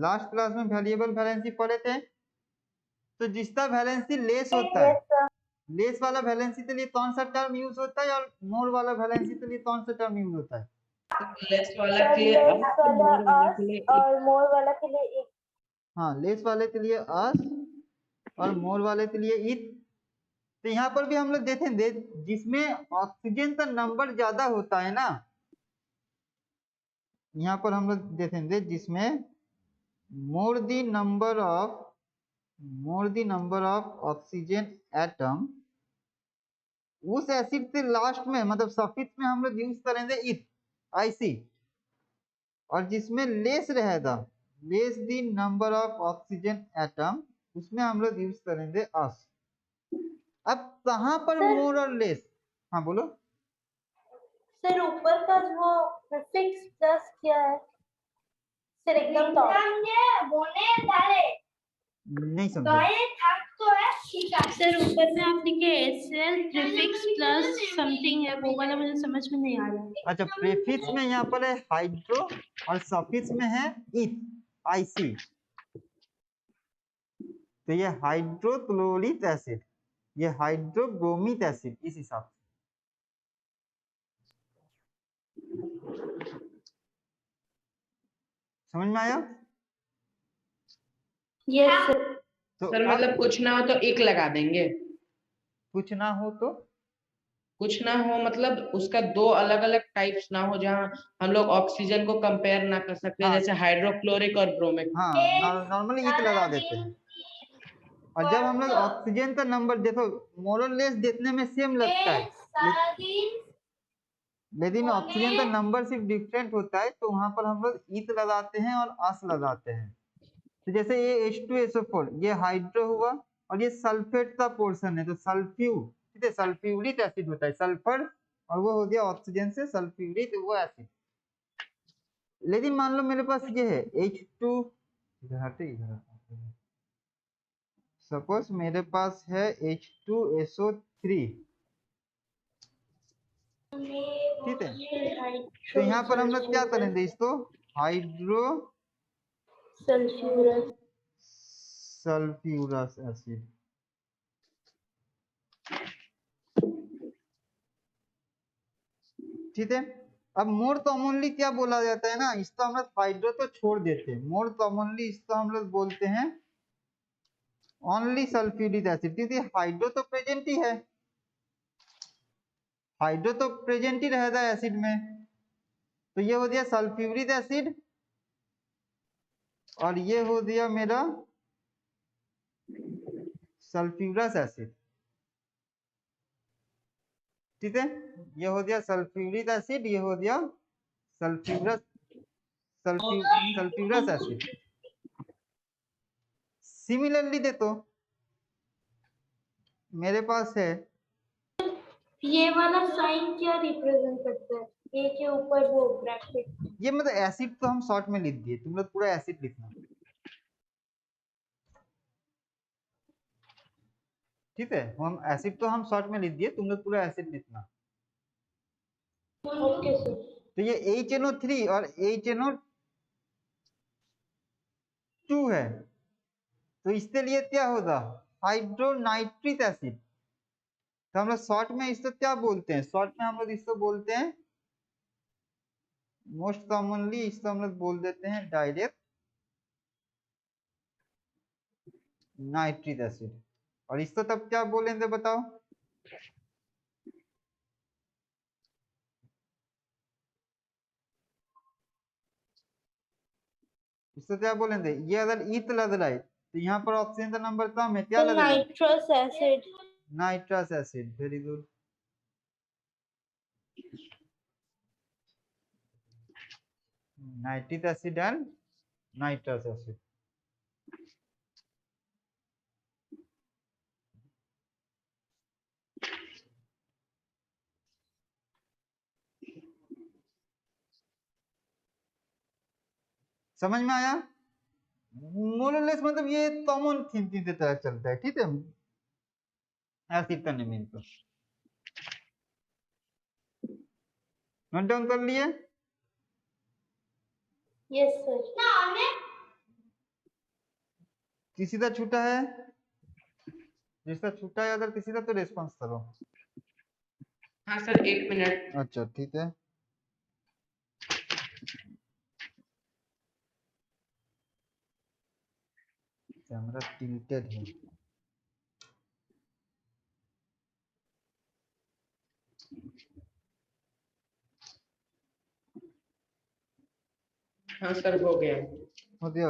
लास्ट क्लास में वेरिएबल वैलेंसी पढ़े थे। तो जिसका वैलेंसी लेस होता है, लेस वाला वैलेंसी के लिए कौन सा टर्म यूज होता है और मोर वाला वैलेंसी के लिए कौन सा टर्म यूज होता है? लेस वाला के लिए लेस up, वाला more वाला अस के लिए और मोर वाला के लिए एक। हाँ, लेस वाले के लिए अस और मोर वाले के लिए इट। तो यहाँ पर भी हम लोग देखेंगे जिसमें ऑक्सीजन का नंबर ज्यादा होता है ना, यहाँ पर हम लोग देखेंगे जिसमें more the number of oxygen atom, उस एसिड के लास्ट में मतलब सफिक्स में हम लोग यूज करेंगे इथ आईसी, और जिसमें लेस रहेगा, less the number of oxygen atom, उसमें हम लोग यूज करेंगे अस। अब कहाँ पर मोर और लेस? हाँ बोलो सर ऊपर का जो प्रीफिक्स प्लस क्या है सर, एकदम टॉप नहीं समझे। सर ऊपर में आप लिखे एसएल प्रीफिक्स प्लस समथिंग है, वो वाला मुझे समझ में नहीं आ रहा। अच्छा, प्रीफिक्स में यहाँ पर है हाइड्रो और सफिक्स में है इथ आईसी। तो ये हाइड्रोक्लोरिक एसिड, ये हाइड्रोब्रोमिक एसिड, इस हिसाब से। समझ में आया? Yes sir. तो सर अब मतलब कुछ ना हो तो एक लगा देंगे, कुछ ना हो तो कुछ ना हो मतलब उसका दो अलग अलग टाइप्स ना हो जहाँ हम लोग ऑक्सीजन को कंपेयर ना कर सकते, हाँ जैसे हाइड्रोक्लोरिक और ब्रोमिक। हाँ, नॉर्मली इथ लगा देते हैं। और जब हम लोग ऑक्सीजन का नंबर देखो, मोरलेस देखने में सेम लगता है, लेकिन ऑक्सीजन का नंबर सिर्फ डिफरेंट होता है, तो वहां पर हम लोग इथ लगाते हैं और अस लगाते हैं। तो जैसे ये H2SO4 ये हाइड्रो हुआ और ये सल्फेट का पोर्शन है, तो सल्फ्यू, ठीक है, सल्फ्यूरिक एसिड होता है, सल्फर, और वो हो गया ऑक्सीजन से सल्फ्यूरिक वो एसिड। लेकिन मान लो मेरे पास ये है H2, सपोज मेरे पास है H2SO3, ठीक है। तो यहाँ पर हम लोग क्या करेंगे, इसको हाइड्रो सल्फ्यूरस सल्फ्यूरस एसिड, ठीक है। अब मोर कॉमनली क्या बोला जाता है ना, इसका हम लोग हाइड्रो तो छोड़ देते हैं, मोर कॉमनली इसका हम लोग बोलते हैं ओनली सल्फ्यूरिक एसिड, क्योंकि हाइड्रो तो प्रेजेंट ही है, हाइड्रो तो प्रेजेंट ही रहता है एसिड में। तो ये हो गया सल्फ्यूरिक एसिड और ये हो गया मेरा सल्फ्यूरस एसिड, ठीक है। ये हो गया सल्फ्यूरिक एसिड, ये हो गया सल्फ्यूरस एसिड। सिमिलरली देखो मेरे पास है, ये वाला साइन क्या रिप्रेजेंट करता है? ए के ऊपर वो ब्रैकेट। ये मतलब एसिड तो हम शॉर्ट में लिख दिए, तुम लोग पूरा एसिड लिखना, ठीक है। हम एसिड तो हम शॉर्ट में लिख दिए, तुम लोग पूरा एसिड लिखना। Okay sir. तो ये HNO3 और HNO2 है, तो इसके लिए क्या होगा? हाइड्रोनाइट्रिक एसिड। तो हम लोग शॉर्ट में इसको क्या बोलते हैं? शॉर्ट में हम लोग इसको बोलते हैं, मोस्ट कॉमनली इसको हम लोग बोल देते हैं डायरेक्ट नाइट्रिक एसिड। और इसको तब क्या बोलेंगे बताओ? इसको क्या बोलेंगे? ये अगर ईथ लग रहा है तो यहाँ पर ऑक्सीजन का नंबर कम है, क्या लग रहा है? Nitrous acid. Nitrous acid, very good. Nitric acid and nitrous acid. समझ में आया? मोरलेस मतलब ये कॉमन थिंकिंग की तरह चलता है, ठीक है, एसिड का नेमिंग तो नोट डाउन कर लिए? Yes sir. किसी का छूटा है? जिसका छूटा है अगर किसी का तो रेस्पॉन्स करो। हाँ सर, 1 मिनट। अच्छा ठीक है। कैमरा टिल्टेड है। हाँ सर, हो गया। हो गया?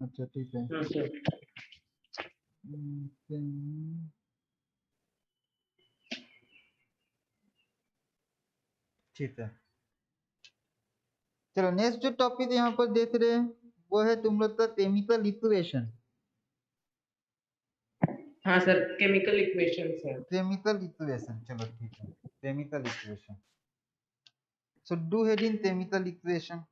अच्छा ठीक है। हाँ सर। ठीक है, चलो नेक्स्ट जो टॉपिक यहाँ पर देख रहे हैं वो है तुम लोग का केमिकल इक्वेशन। हाँ sir, chemical equation sir. Chemical equation, चलो ठीक है, chemical equation. So do head in chemical equation.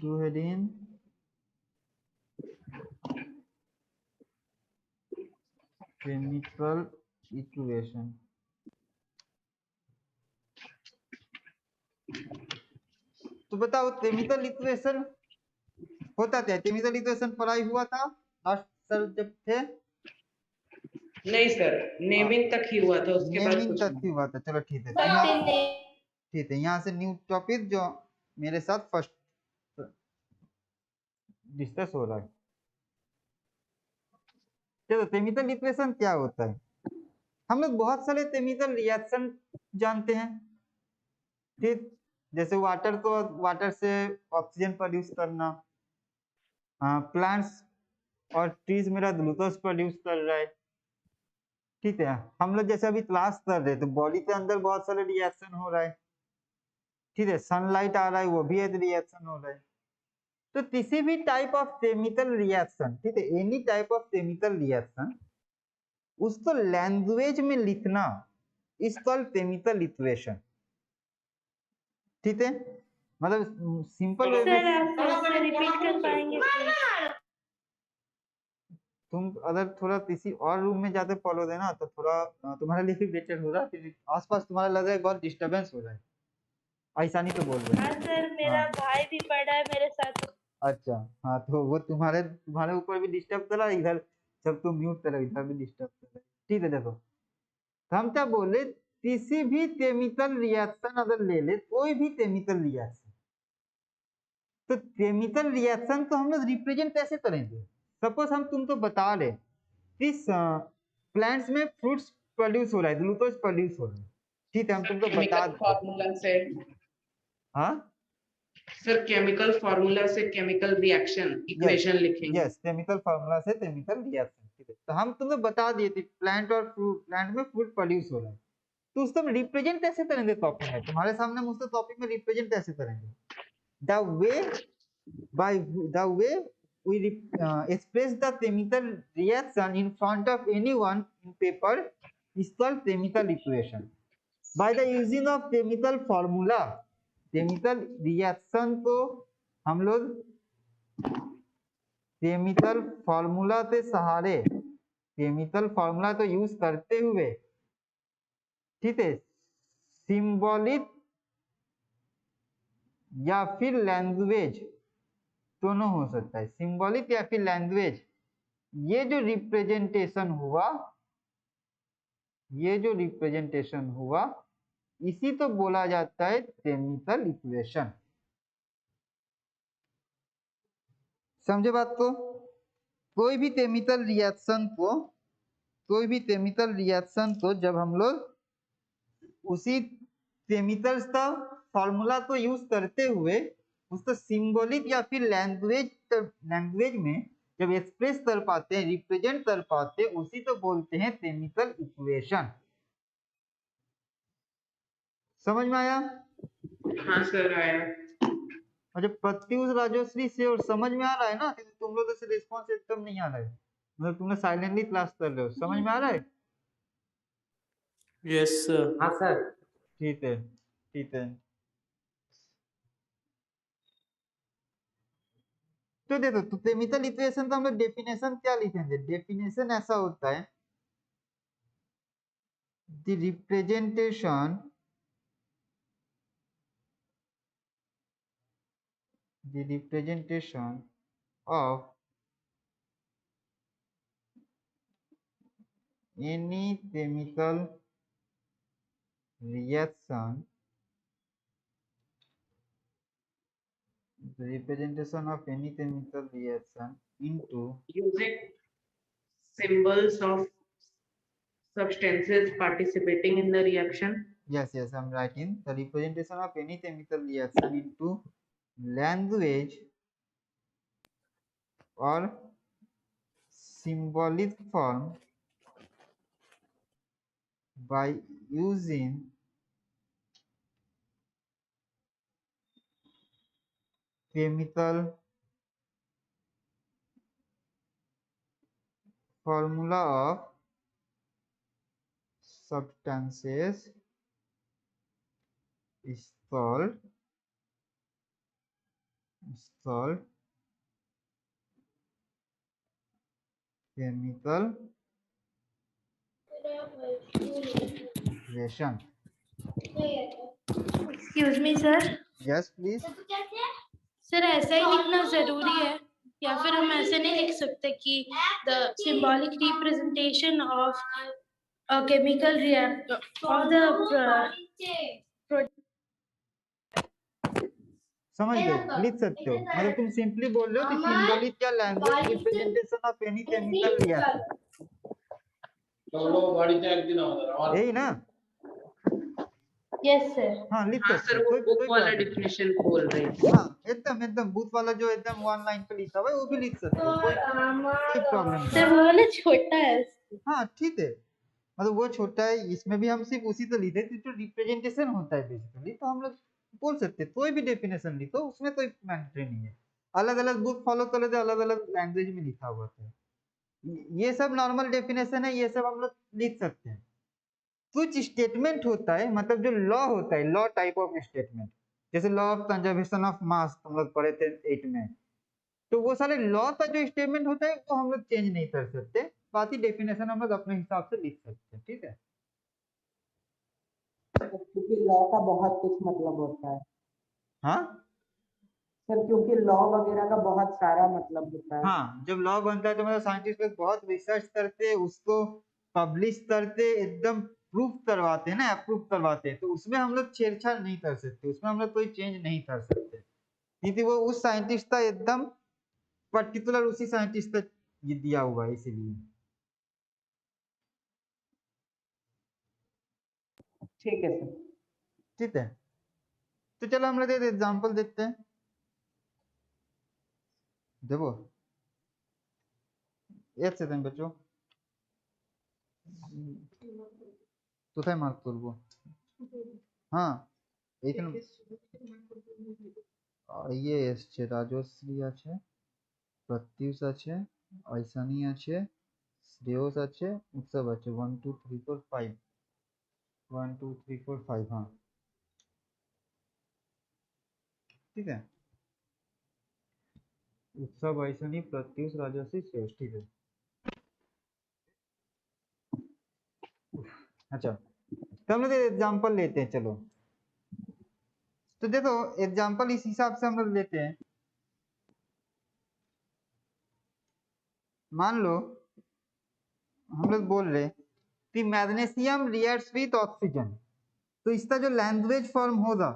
Do head in chemical equation. तो बताओ केमिकल इक्वेशन होता क्या है? केमिकल इक्वेशन पढ़ाई हुआ था लास्ट सर जब थे? नहीं सर, नेमिंग तक ही हुआ था, उसके बाद नेमिंग कुछ तक ही नहीं। हुआ था, चलो ठीक है। बट ठीक है, यहाँ से न्यू टॉपिक जो मेरे साथ फर्स्ट डिस्कस हो रहा है। चलो केमिकल इक्वेशन क्या होता है? हम लोग बहुत सारे केमिकल रिएक्शन जानते हैं, ठीक, जैसे वाटर को वाटर से ऑक्सीजन प्रोड्यूस करना, प्लांट्स और ट्रीज मेरा ग्लूकोज प्रोड्यूस कर रहा है, ठीक है। हम लोग जैसे अभी क्लास कर रहे हैं तो बॉडी के अंदर बहुत सारे रिएक्शन हो रहा है, ठीक है, सनलाइट आ रहा है वो भी एक रिएक्शन हो रहा है। तो किसी भी टाइप ऑफ केमिकल रिएक्शन, ठीक है, any type of chemical reaction, उसको लैंग्वेज में लिखना इज कॉल्ड केमिकल इक्वेशन, ठीक है। मतलब सिंपल वे सर में आप फिर से रिपीट कर पाएंगे please? तुम अगर थोड़ा किसी और रूम में जाते फॉलो देना तो थोड़ा तुम्हारे लिए भी बेटर होगा, क्योंकि आसपास तुम्हारा लग रहा है बहुत डिस्टरबेंस हो रहा है। ऐसा नहीं तो बोल रहे हाँ सर, मेरा हाँ। भाई भी पढ़ा है मेरे साथ। अच्छा हाँ, तो वो तुम्हारे ऊपर भी डिस्टर्ब कर रहा है, इधर जब तुम म्यूट करो इधर भी डिस्टर्ब कर रहा है, ठीक है। देखो तो हम क्या बोले, किसी भी केमिकल रिएक्शन अगर ले ले, कोई भी केमिकल रिएक्शन, तो केमिकल रिएक्शन को हम लोग रिप्रेजेंट कैसे करेंगे? सपोज हम तुमको बता रहे किस प्लांट्स में फ्रूट्स प्रोड्यूस हो रहा है, ग्लूकोज प्रोड्यूस हो रहा है, ठीक है, हम तुमको बता केमिकल फॉर्मूला से। हाँ सर केमिकल फॉर्मूला से केमिकल रिएक्शन इक्वेशन लिखेंगे। यस, केमिकल फार्मूला से केमिकल रिएक्शन, ठीक है। तो हम तुम्हें बता दिए थे प्लांट और फ्रूट, प्लांट में फूड प्रोड्यूस हो रहा है, तो उसको हम रिप्रेजेंट कैसे करेंगे टॉपिक में, तुम्हारे सामने मुझसे टॉपिक में रिप्रेजेंट कैसे करेंगे, the way by the way we express the chemical reaction in front of anyone in paper is called chemical equation. By the using of chemical formula, chemical reaction को हम लोग केमिकल फार्मूला के सहारे, chemical formula तो use करते हुए, ठीक है, सिंबॉलिक या फिर लैंग्वेज दोनों हो सकता है, सिंबॉलिक या फिर लैंग्वेज, ये जो रिप्रेजेंटेशन हुआ, ये जो रिप्रेजेंटेशन हुआ, इसी तो बोला जाता है केमिकल इक्वेशन। समझे बात को? कोई भी केमिकल रिएक्शन को, कोई भी केमिकल रिएक्शन को जब हम लोग उसी केमिकल्स का फॉर्मूला को यूज करते हुए उसको सिंबॉलिक या फिर लैंग्वेज में जब एक्सप्रेस कर पाते हैं, रिप्रेजेंट कर पाते हैं, उसी तो बोलते हैं केमिकल इक्वेशन। समझ में आया? हाँ सर आया। और जब प्रत्युष राजश्री से और समझ में आ रहा है ना, तुम लोग से रिस्पॉन्स एकदम नहीं आ रहा है, मतलब तुमने साइलेंटली क्लास कर रहे हो, समझ में आ रहा है? Yes sir. हाँ सर। ठीक है, ठीक है। तो देखो, तो केमिकल इक्वेशन का हम लोग डेफिनेशन क्या लिखेंगे? डेफिनेशन ऐसा होता है, the representation, the representation of any chemical reaction, the representation of any chemical reaction into, Using symbols of substances participating in the reaction. yes, I'm writing the representation of any chemical reaction into language or symbolic form by using chemical formula of substances is called chemical reaction. Excuse me sir, Yes, please. Sir ऐसा ही लिखना जरूरी है या फिर हम ऐसे नहीं लिख सकते कि the symbolic representation of a chemical react of the समझ गए? लिख सकते हो, मतलब तुम सिंपली बोल रहे हो कि सिंबॉलिक या language representation of any chemical reaction, चलो বাড়িতে একদিন আমাদের আমার यही ना? Yes sir. हाँ, लिख हाँ सकते सर हो, वो बुक कोई वाला बात नहीं। डेफिनेशन बोल रहे थे। हाँ, एकदम बूथ वाला जो एकदम वन लाइन पे लिखा हुआ है वो भी लिख सकते हो, कोई प्रॉब्लम नहीं। सर वो वाला छोटा है। हाँ, ठीक है, मतलब वो छोटा है, इसमें भी हम सिर्फ उसी तो लिखे थे जो रिप्रेजेंटेशन होता है बेसिकली, तो हम लोग बोल सकते हैं कोई भी डेफिनेशन लिखो, उसमें कोई मैंडेटरी नहीं है। अलग अलग बुक फॉलो कर लेते, अलग अलग लैंग्वेज में लिखा हुआ था, ये सब नॉर्मल डेफिनेशन है, ये सब हम लोग लिख सकते हैं। कुछ स्टेटमेंट होता है, मतलब जो लॉ होता है, लॉ टाइप ऑफ स्टेटमेंट, जैसे लॉ ऑफ कंजर्वेशन ऑफ मास हम लोग पढ़े थे 8 में, तो वो सारे लॉ का जो स्टेटमेंट होता है वो हम लोग चेंज नहीं कर सकते, बाकी डेफिनेशन हम लोग अपने हिसाब से लिख सकते हैं, ठीक है। क्योंकि लॉ का बहुत कुछ मतलब होता है हाँ सर, क्योंकि लॉ वगैरह का बहुत सारा मतलब होता है। हाँ, जब लॉ बनता है तो मतलब साइंटिस्ट लोग बहुत रिसर्च करते, उसको पब्लिश करते, एकदम प्रूफ करवाते हैं ना, अप्रूव करवाते हैं, तो उसमें हम लोग छेड़छाड़ नहीं कर सकते, उसमें हम लोग कोई चेंज नहीं कर सकते, क्योंकि वो उस साइंटिस्ट का एकदम पर्टिकुलर उसी साइंटिस्ट का ये दिया हुआ है, इसीलिए। ठीक है सर। ठीक है, तो चलो हम लोग एग्जांपल देखते हैं। देखो एक सेकंड बच्चों, কোথায় মার্ক করব? হ্যাঁ এইখানে ইয়ে এসছে, রাজশ্রী আছে, প্রত্যুষ আছে, ঐশানী আছে, শ্রেয়স আছে, উৎসব আছে। 1 2 3 4 5 1 2 3 4 5 हाँ ठीक है। उत्सव, ऐशनी, प्रत्युष, राजश्री, श्रेयस, ठीक है। अच्छा तो हम लोग एग्जाम्पल लेते हैं, चलो तो देखो एग्जाम्पल इस हिसाब से हम लोग लेते हैं। मान लो हम लोग बोल रहे कि मैग्नीशियम रिएक्ट्स विथ ऑक्सीजन, तो इसका जो लैंग्वेज फॉर्म होगा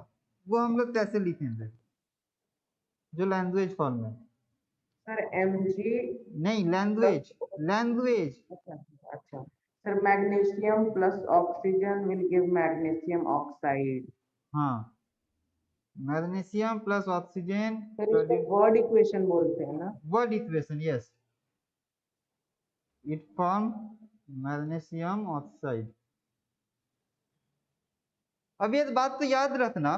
वो हम लोग कैसे लिखेंगे? जो लैंग्वेज फॉर्म है, सर Mg नहीं लैंग्वेज, लैंग्वेज अच्छा अच्छा sir magnesium plus oxygen will give magnesium oxide. हाँ मैग्नीशियम प्लस ऑक्सीजन सर इसको वर्ड इक्वेशन बोलते हैं ना? Word equation, yes it form magnesium oxide. अब ये बात तो याद रखना,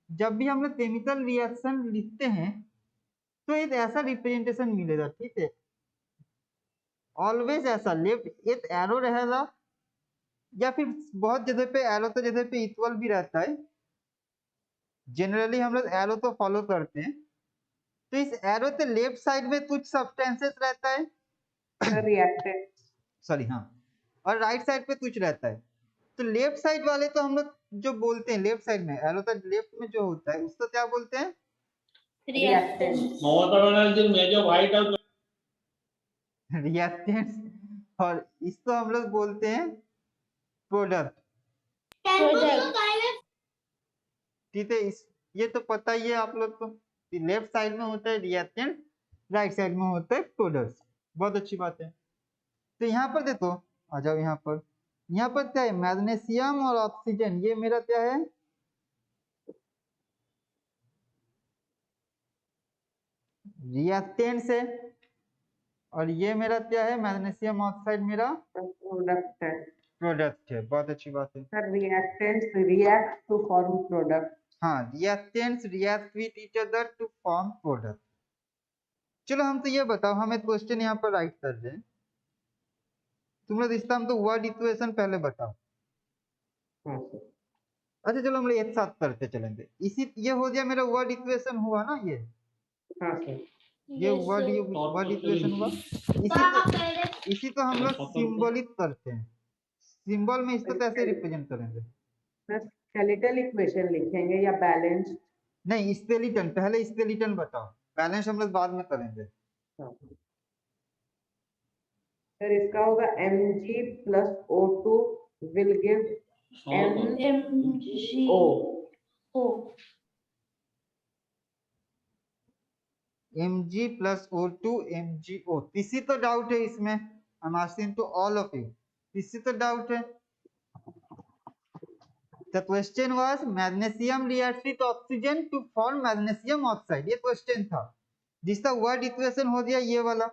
जब भी हम लोग केमिकल रिएक्शन लिखते हैं तो एक ऐसा रिप्रेजेंटेशन मिलेगा, ठीक है? ऑलवेज ऐसा लेफ्ट एक एरो रहेगा, या फिर बहुत जगह पे एरो तो जगह पे इक्वल भी रहता है। जनरली हम लोग एरो तो फॉलो करते हैं, तो इस एरो के लेफ्ट साइड में कुछ सब्सटेंसेस रहता है, सर रिएक्टेंट। सॉरी हाँ, और राइट साइड पे कुछ रहता है। तो लेफ्ट साइड वाले तो हम लोग जो बोलते हैं, लेफ्ट साइड में एरो का लेफ्ट में जो होता है उसको क्या बोलते हैं? Reactant. Mamata Banerjee major white house reactants, और इसको हम लोग बोलते हैं प्रोडक्ट, ठीक है? इस ये तो पता ही है आप लोग को, लेफ्ट साइड में होता है रिएक्टेंट, राइट साइड में होता है प्रोडक्ट्स। बहुत अच्छी बात है। तो यहाँ पर देखो, आ जाओ यहाँ पर, यहाँ पर क्या है? मैग्नीशियम और ऑक्सीजन, ये मेरा क्या है? रिएक्टेंट्स है, और ये मेरा क्या है? मैग्नीशियम ऑक्साइड मेरा प्रोडक्ट है। प्रोडक्ट है। बहुत अच्छी बात है। Sir reactants react to form product. हाँ reactants react with each other to form product. चलो हम तो ये बताओ, हम एक क्वेश्चन यहाँ पर राइट कर दें, तुम लोग इसका हम तो वर्ड इक्वेशन पहले बताओ। हाँ सर। अच्छा चलो हम लोग एक साथ करते चलेंगे। इसी ये हो गया मेरा वर्ड इक्वेशन हुआ ना, ये हाँ सर। ये वर्ड इक्वेशन हुआ। इसी तो हम लोग सिंबलिक करते हैं, सिंबल में इसको कैसे रिप्रेजेंट करेंगे? सर स्केलेटल इक्वेशन लिखेंगे या बैलेंस? नहीं स्केलेटन, पहले स्केलेटन बताओ, बैलेंस हम लोग बाद में करेंगे। सर इसका होगा Mg plus O2 will give MgO। Mg plus O2 MgO। किसी तो डाउट है इसमें? I am asking to all of you, किसी तो डाउट है? The question was magnesium reacts with oxygen to form magnesium oxide, ये क्वेश्चन था जिसका वर्ड इक्वेशन हो गया ये वाला,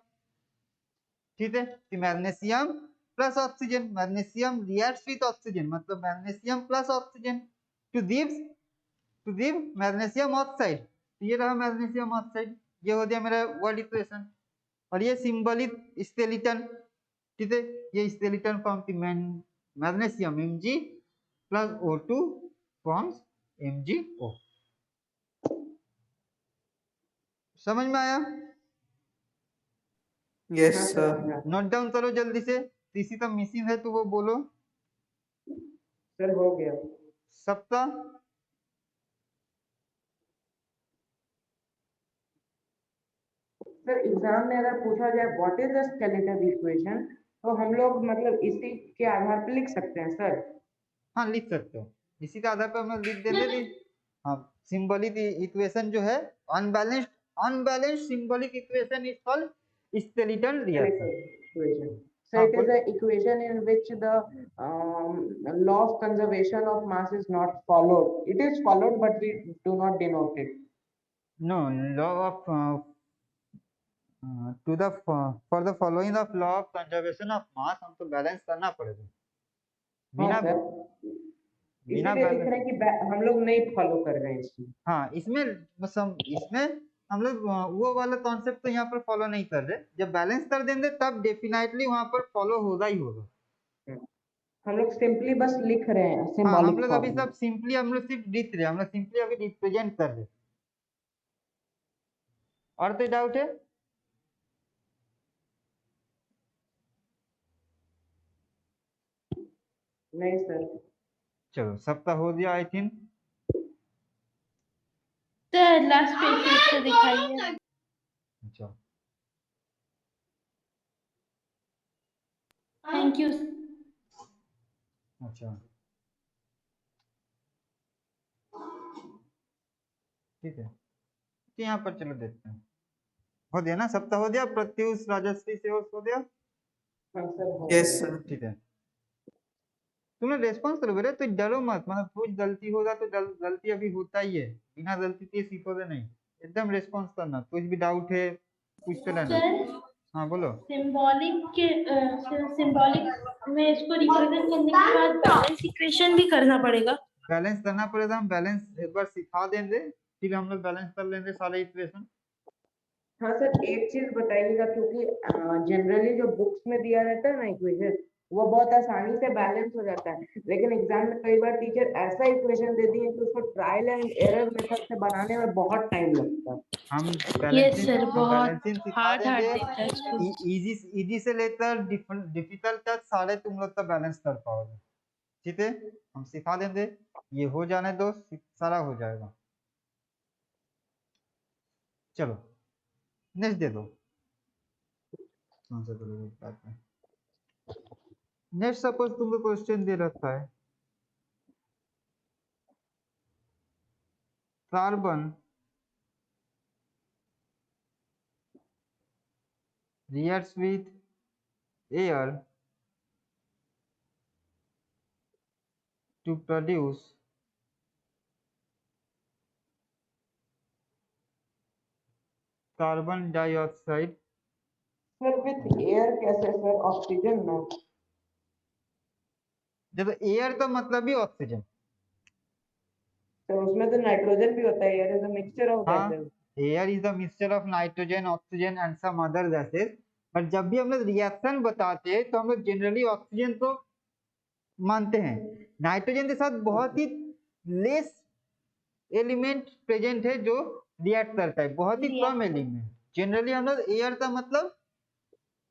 ठीक है? कि magnesium plus oxygen, magnesium reacts with oxygen मतलब magnesium plus oxygen to give magnesium oxide. ये रहा मैग्नीशियम ऑक्साइड, ये हो गया मेरा वर्ड इक्वेशन। और ये सिंबलिक स्केलेटन, ठीक है? ये स्केलेटन फॉर्म की magnesium Mg plus O2 forms MgO। समझ में आया? Yes, sir. नोट डाउन करो जल्दी से, किसी का मिसिंग है तो वो बोलो। सर हो गया। सबका सर एग्जाम में अगर पूछा जाए what is the skeletal equation, तो हम लोग मतलब इसी के आधार पर लिख सकते हैं सर? हाँ लिख सकते हो, इसी के आधार पर हम लिख देंगे। हाँ सिंबलिक इक्वेशन जो है unbalanced symbolic equation is called skeletal reaction. So it is the equation in which the law of conservation of mass is not followed. It is followed, but we do not denote it. No, law of to the for the following of law of conservation of mass, हमको balance करना पड़ेगा। हाँ बिना sir, बिना इसीलिए दिख balance, रहा है कि हम लोग नहीं फॉलो कर रहे हैं इसमें। हाँ इसमें इसमें हम लोग वो वाला कॉन्सेप्ट तो यहाँ पर फॉलो नहीं कर रहे। जब बैलेंस कर देंगे तब डेफिनेटली वहां पर फॉलो होगा ही होगा। हम लोग सिंपली बस लिख रहे हैं हाँ, हम सिंबॉलिक लोग अभी फॉर्म में। सब सिंपली हम लोग सिर्फ लिख रहे हैं, हम लोग सिंपली अभी रिप्रेजेंट कर रहे हैं। और कोई डाउट है? नहीं सर। चलो सबका हो गया I think. Sir last page फिर से दिखाइए। अच्छा थैंक यू। अच्छा ठीक है, तो यहाँ पर चलो देखते हैं। हो गया ना, सबका हो गया। प्रत्युष राजश्री से हो गया। हाँ सर। Yes, sir. ठीक है, तुमने रेस्पॉन्स करोगे रे, तो डरो मत। मतलब कुछ गलती होगा तो गलती अभी होता ही है, बिना गलती के सीखोगे नहीं। एकदम रेस्पॉन्स करना, कुछ भी डाउट है पूछते रहना। सर हाँ बोलो। सिंबॉलिक में इसको रिप्रेजेंट करने के बाद बैलेंस इक्वेशन भी करना पड़ेगा। बैलेंस करना पड़ेगा, हम बैलेंस एक बार सिखा देंगे, फिर हम लोग बैलेंस कर लेंगे सारे इक्वेशन। हाँ सर, एक चीज बताइएगा, क्योंकि जनरली जो बुक्स में दिया रहता है ना इक्वेशन, वो बहुत आसानी से बैलेंस हो जाता है, लेकिन एग्जाम में कई बार टीचर ऐसा इक्वेशन दे दिए कि उसको ट्रायल एंड एरर मेथड से बनाने में बहुत टाइम लगता है। हम यस सर, हम बहुत बैलेंसिंग सिखा हार्ड देंगे। देता है इसको। इजी से लेकर डिफिकल्ट तक सारे तुम लोग का बैलेंस कर पाओगे। ठीक है, हम सिखा देंगे, ये हो जाने दो, सारा हो जाएगा। चलो नेक्स्ट दे दो। कौन सा करोगे? नेक्स्ट सपोज तुमको क्वेश्चन दे रखा है, carbon reacts with air to produce carbon dioxide। Sir with air कैसे सर? ऑक्सीजन ना। जब एयर का मतलब ही ऑक्सीजन। तो उसमें तो नाइट्रोजन भी होता है, air is a mixture of हाँ, gases. Air is the mixture of nitrogen, oxygen and some other gases. पर जब भी हम लोग रिएक्शन बताते हैं तो हम लोग जनरली ऑक्सीजन को मानते हैं। नाइट्रोजन के साथ बहुत ही लेस एलिमेंट प्रेजेंट है जो रिएक्ट करता है, बहुत ही कम एलिमेंट। जनरली हम लोग एयर का मतलब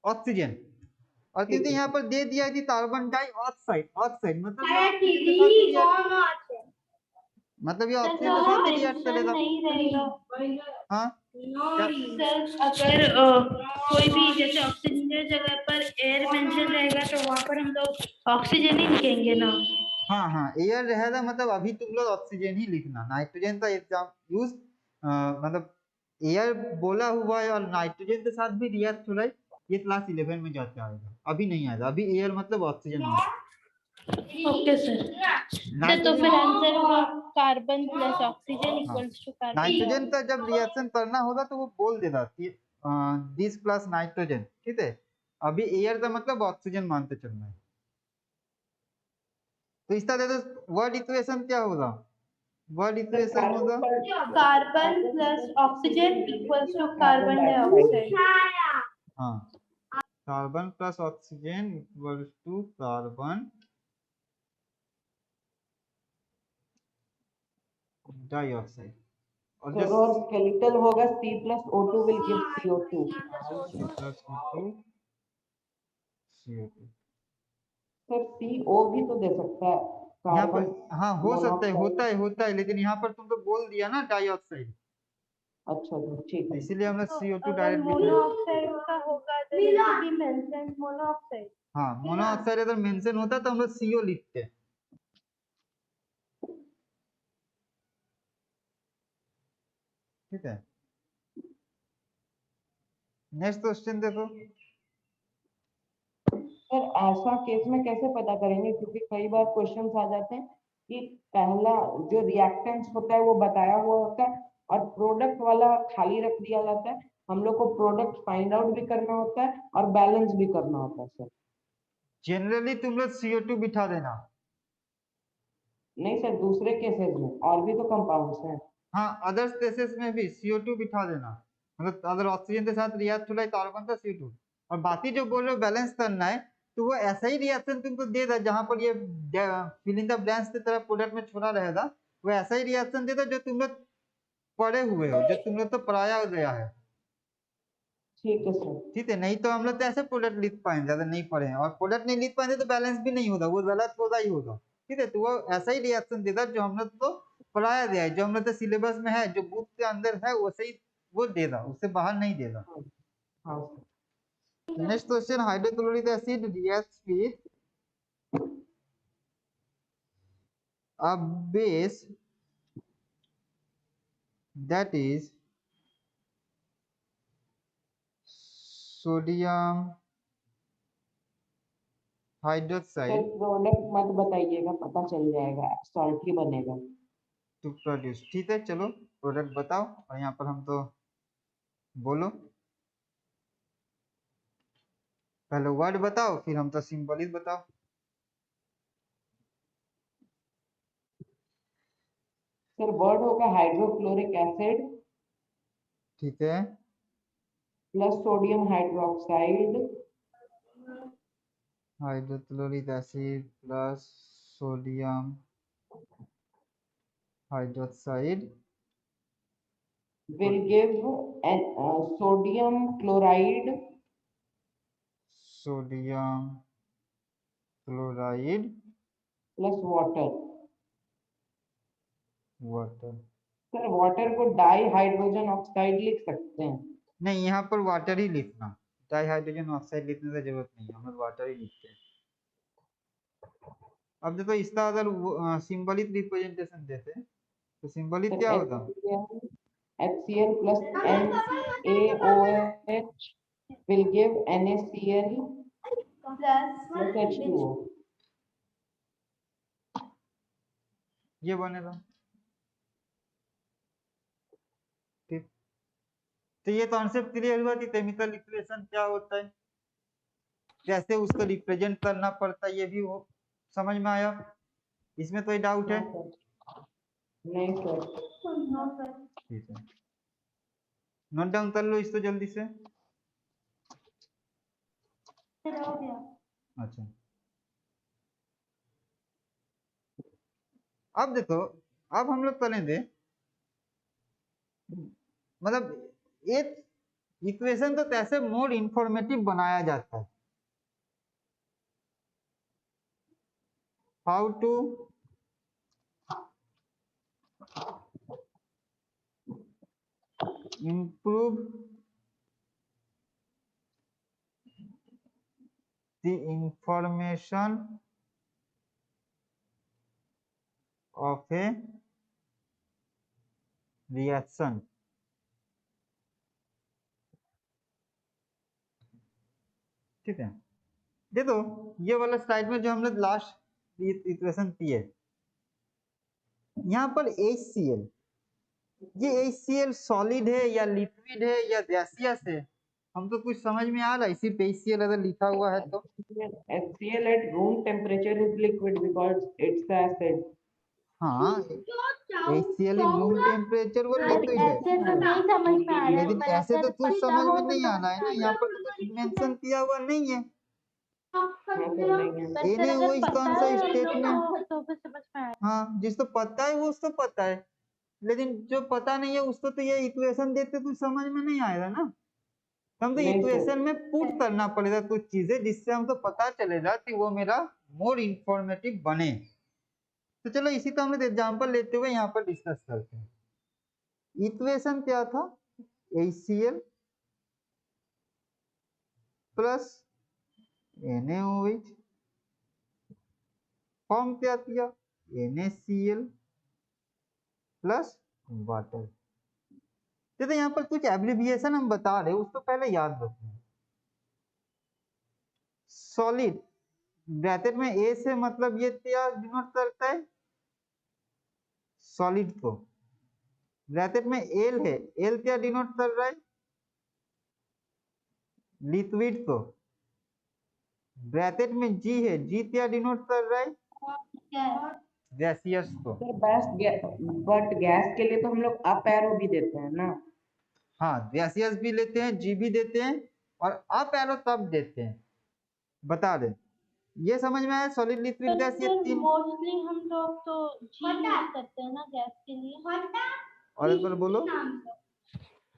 ऑक्सीजन। और क्योंकि यहाँ पर दे दिया है कि कार्बन डाइऑक्साइड, ऑक्साइड मतलब ये ऑक्सीजन के साथ ही रिएक्ट, मतलब ये ऑक्सीजन के साथ ही रिएक्ट करेगा। नहीं रहेगा। हाँ सर अगर कोई भी जैसे ऑक्सीजन की जगह पर एयर मेंशन रहेगा तो वहाँ पर हम लोग ऑक्सीजन ही लिखेंगे ना। हाँ हाँ, एयर रहेगा मतलब अभी तुम लोग ऑक्सीजन ही लिखना। नाइट्रोजन का एग्जाम यूज मतलब एयर बोला हुआ है और नाइट्रोजन के साथ भी रिएक्ट हो रहा है, ये क्लास 11 में जाके आएगा, अभी नहीं आएगा। अभी एयर मतलब ऑक्सीजन होगा। Okay sir. सर तो फिर आंसर होगा carbon plus oxygen equals to nitrogen carbon. का जब रिएक्शन करना होगा तो वो बोल देगा कि दिस प्लस नाइट्रोजन। ठीक है, अभी एयर का मतलब ऑक्सीजन मानते चलना है। तो इस तरह से वर्ड इक्वेशन क्या होगा? वर्ड इक्वेशन होगा carbon plus oxygen equals to carbon dioxide. हाँ, carbon plus oxygen equals to carbon dioxide. और सर और स्केलेटल होगा C plus O2 will give CO2। Plus O2 CO2। Sir CO भी तो दे सकता है, यहाँ पर कार्बन हाँ हो सकता है, मोनोऑक्साइड। होता है, लेकिन यहाँ पर तुम तो बोल दिया ना डाइऑक्साइड, अच्छा जी, ठीक है। इसीलिए हमने CO2 अगर डायरेक्ट लिख दिया। मोनोऑक्साइड का होगा तो it will be mentioned monoxide. हाँ, मोनोऑक्साइड अगर मेंशन होता तो हम लोग CO लिखते। ठीक है, नेक्स्ट क्वेश्चन देखो। सर ऐसा केस में कैसे पता करेंगे, क्योंकि कई बार क्वेश्चंस आ जाते हैं कि पहला जो रिएक्टेंट्स होता है वो बताया हुआ होता है और प्रोडक्ट वाला खाली रख दिया जाता है, हम लोग को प्रोडक्ट फाइंड आउट भी करना होता है और बैलेंस भी करना होता है सर। जनरली तुम लोग CO2 बिठा देना। नहीं सर, दूसरे केसेस में और भी तो कंपाउंड्स हैं। हाँ, अदर केसेस में भी CO2 बिठा देना, मतलब अगर ऑक्सीजन के साथ रिएक्ट हो रहा है तो कौन सा CO2। और बाकी जो बोल रहे हो बैलेंस करना है, तो वो ऐसा ही रिएक्शन तुमको दे दा जहां पर ये फिल इन द ब्लैंक्स की तरह प्रोडक्ट में छोड़ा रहेगा, वो ऐसा ही रिएक्शन दे दा जो तुम लोग पढ़े हुए हो, जो तुम लोग तो पढ़ाया गया है। ठीक है सर। ठीक है, नहीं तो हम लोग तो ऐसे प्रोडक्ट लिख पाएंगे अगर नहीं पढ़े हैं, और प्रोडक्ट नहीं लिख पाएंगे तो बैलेंस भी नहीं होगा, वो गलत होगा ही होगा। ठीक है, तो वो ऐसा ही रिएक्शन देगा जो हम लोग को पढ़ाया गया है, जो हम लोग के सिलेबस में है, जो बुक के अंदर है वैसे ही वो देगा, उससे बाहर नहीं देगा। हाँ सर। Next question, hydrochloric acid reacts with a base that is sodium sir hydroxide product मत बताइएगा, पता चल जाएगा, सॉल्ट ही बनेगा। To produce. ठीक है, चलो प्रोडक्ट बताओ, और यहाँ पर हम तो बोलो, पहले वर्ड बताओ फिर हम तो सिंबल बताओ। सर वर्ड होगा हाइड्रोक्लोरिक एसिड ठीक है, plus sodium hydroxide hydrochloric acid plus sodium hydroxide will give an sodium chloride sodium chloride plus water। Water. Sir water को डाई हाइड्रोजन ऑक्साइड लिख सकते हैं। नहीं, यहाँ पर वाटर ही लिखना, डाई हाइड्रोजन ऑक्साइड लिखने की जरूरत नहीं है, हम लोग वाटर ही लिखते हैं। अब देखो इसका अगर सिंबलिक रिप्रेजेंटेशन देते हैं तो सिंबलिक सर क्या होगा? HCl plus NaOH will give NaCl plus H2O। ये बनेगा। ठीक, तो ये कॉन्सेप्ट क्लियर हुआ कि केमिकल इक्वेशन क्या होता है, कैसे उसको रिप्रेजेंट करना पड़ता है, ये भी वो समझ में आया? इसमें कोई डाउट है? नहीं सर। ठीक है, नोट डाउन कर लो इसको जल्दी से। अच्छा, अब देखो, अब हम लोग करेंगे, मतलब एक इक्वेशन तो कैसे मोर इंफॉर्मेटिव बनाया जाता है, how to improve the information of a reaction। ठीक है, देखो ये वाला स्लाइड में जो हमने लास्ट इक्वेशन की है, यहाँ पर HCl, ये HCl सॉलिड है या लिक्विड है या गैसियस है, हम तो कुछ समझ में आ रहा है, सिर्फ HCl अगर लिखा हुआ है तो। HCl at room temperature is liquid because it's the acid। हाँ, HCl इन रूम टेम्परेचर वो लिक्विड है, ऐसे तो नहीं समझ में आ रहा है, लेकिन पर ऐसे तो अगर कुछ पता समझ हो में तो नहीं आ रहा है ना, यहाँ पर तो समझ कुछ मेंशन किया हुआ नहीं है। पर सर इन्हें वो अगर कौन पता सा है स्टेटमेंट, तो फिर समझ में आएगा। हाँ जिसको पता है वो उसको पता है, लेकिन जो पता नहीं है उसको तो ये इक्वेशन देते कुछ समझ में नहीं आएगा ना, हमको नहीं सर। इक्वेशन में पुट करना पड़ेगा कुछ चीजें जिससे हमको पता चलेगा कि वो मेरा मोर इंफॉर्मेटिव बने। तो चलो इसी का हम लोग एग्जाम्पल लेते हुए यहाँ पर डिस्कस करते हैं। इक्वेशन क्या था? HCl प्लस NaOH, फॉर्म क्या किया? NaCl plus water. देखो यहाँ पर कुछ एब्रिविएशन हम बता रहे हैं, उसको पहले याद रखना। सॉलिड ब्रैकेट में A से मतलब ये क्या डिनोट करता है? सॉलिड को। ब्रैकेट में L है, L क्या डिनोट कर रहा है? लिक्विड तो ब्रैकेट में जी है, जी क्या डिनोट कर रहा है? गैसियस तो सर बट गैस के लिए तो हम लोग अप एरो भी देते हैं ना। हाँ गैसियस भी लेते हैं, जी भी देते हैं और अप एरो तब देते हैं। बता दे, ये समझ में आया? सॉलिड लिक्विड गैस ये तीन। मोस्टली हम लोग तो जी यूज करते हैं ना गैस के लिए। और एक बार बोलो।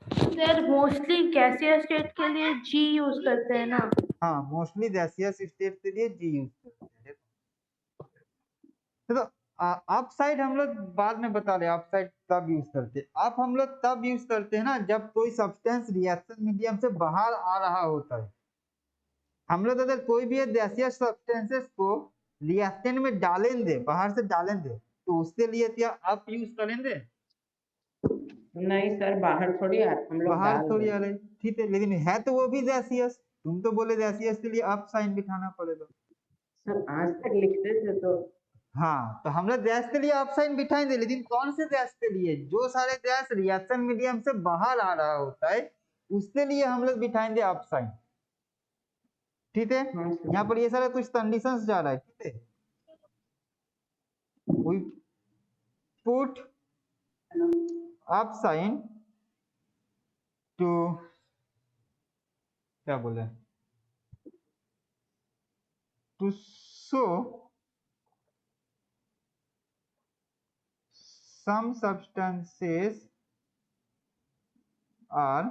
सर मोस्टली गैसियस स्टेट के लिए जी यूज करते हैं ना। हाँ मोस्टली गैसियस स्टेट के लिए जी यूज करते हैं। तो अप साइड हम लोग बाद में बता रहे, अप साइड तब यूज करते हैं। अप हम लोग तब यूज करते हैं ना जब कोई सब्सटेंस रिएक्शन मीडियम से बाहर आ रहा होता है। हम लोग अगर कोई भी गैसियस सब्सटेंसेस को रिएक्टेंट में डालेंगे, बाहर से डालेंगे, तो उसके लिए क्या अप यूज करेंगे? नहीं सर, बाहर थोड़ी हम लोग बाहर डाल थोड़ी रहे आ हैं। रहे, ठीक है, लेकिन है तो वो भी गैसियस। तुम तो बोले गैसियस के लिए अप साइन बिठाना पड़ेगा। सर आज तक लिखते थे तो। हाँ तो हम लोग गैस के लिए अप साइन बिठाएंगे, लेकिन कौन से गैस के लिए? जो सारे गैस रिएक्शन मीडियम से बाहर आ रहा होता है उसके लिए हम लोग बिठाएंगे अप साइन। ठीक है, हाँ सर। यहाँ पर ये सारा कुछ कंडीशंस जा रहा है, ठीक है। we put up sign to क्या बोले, to show some substances are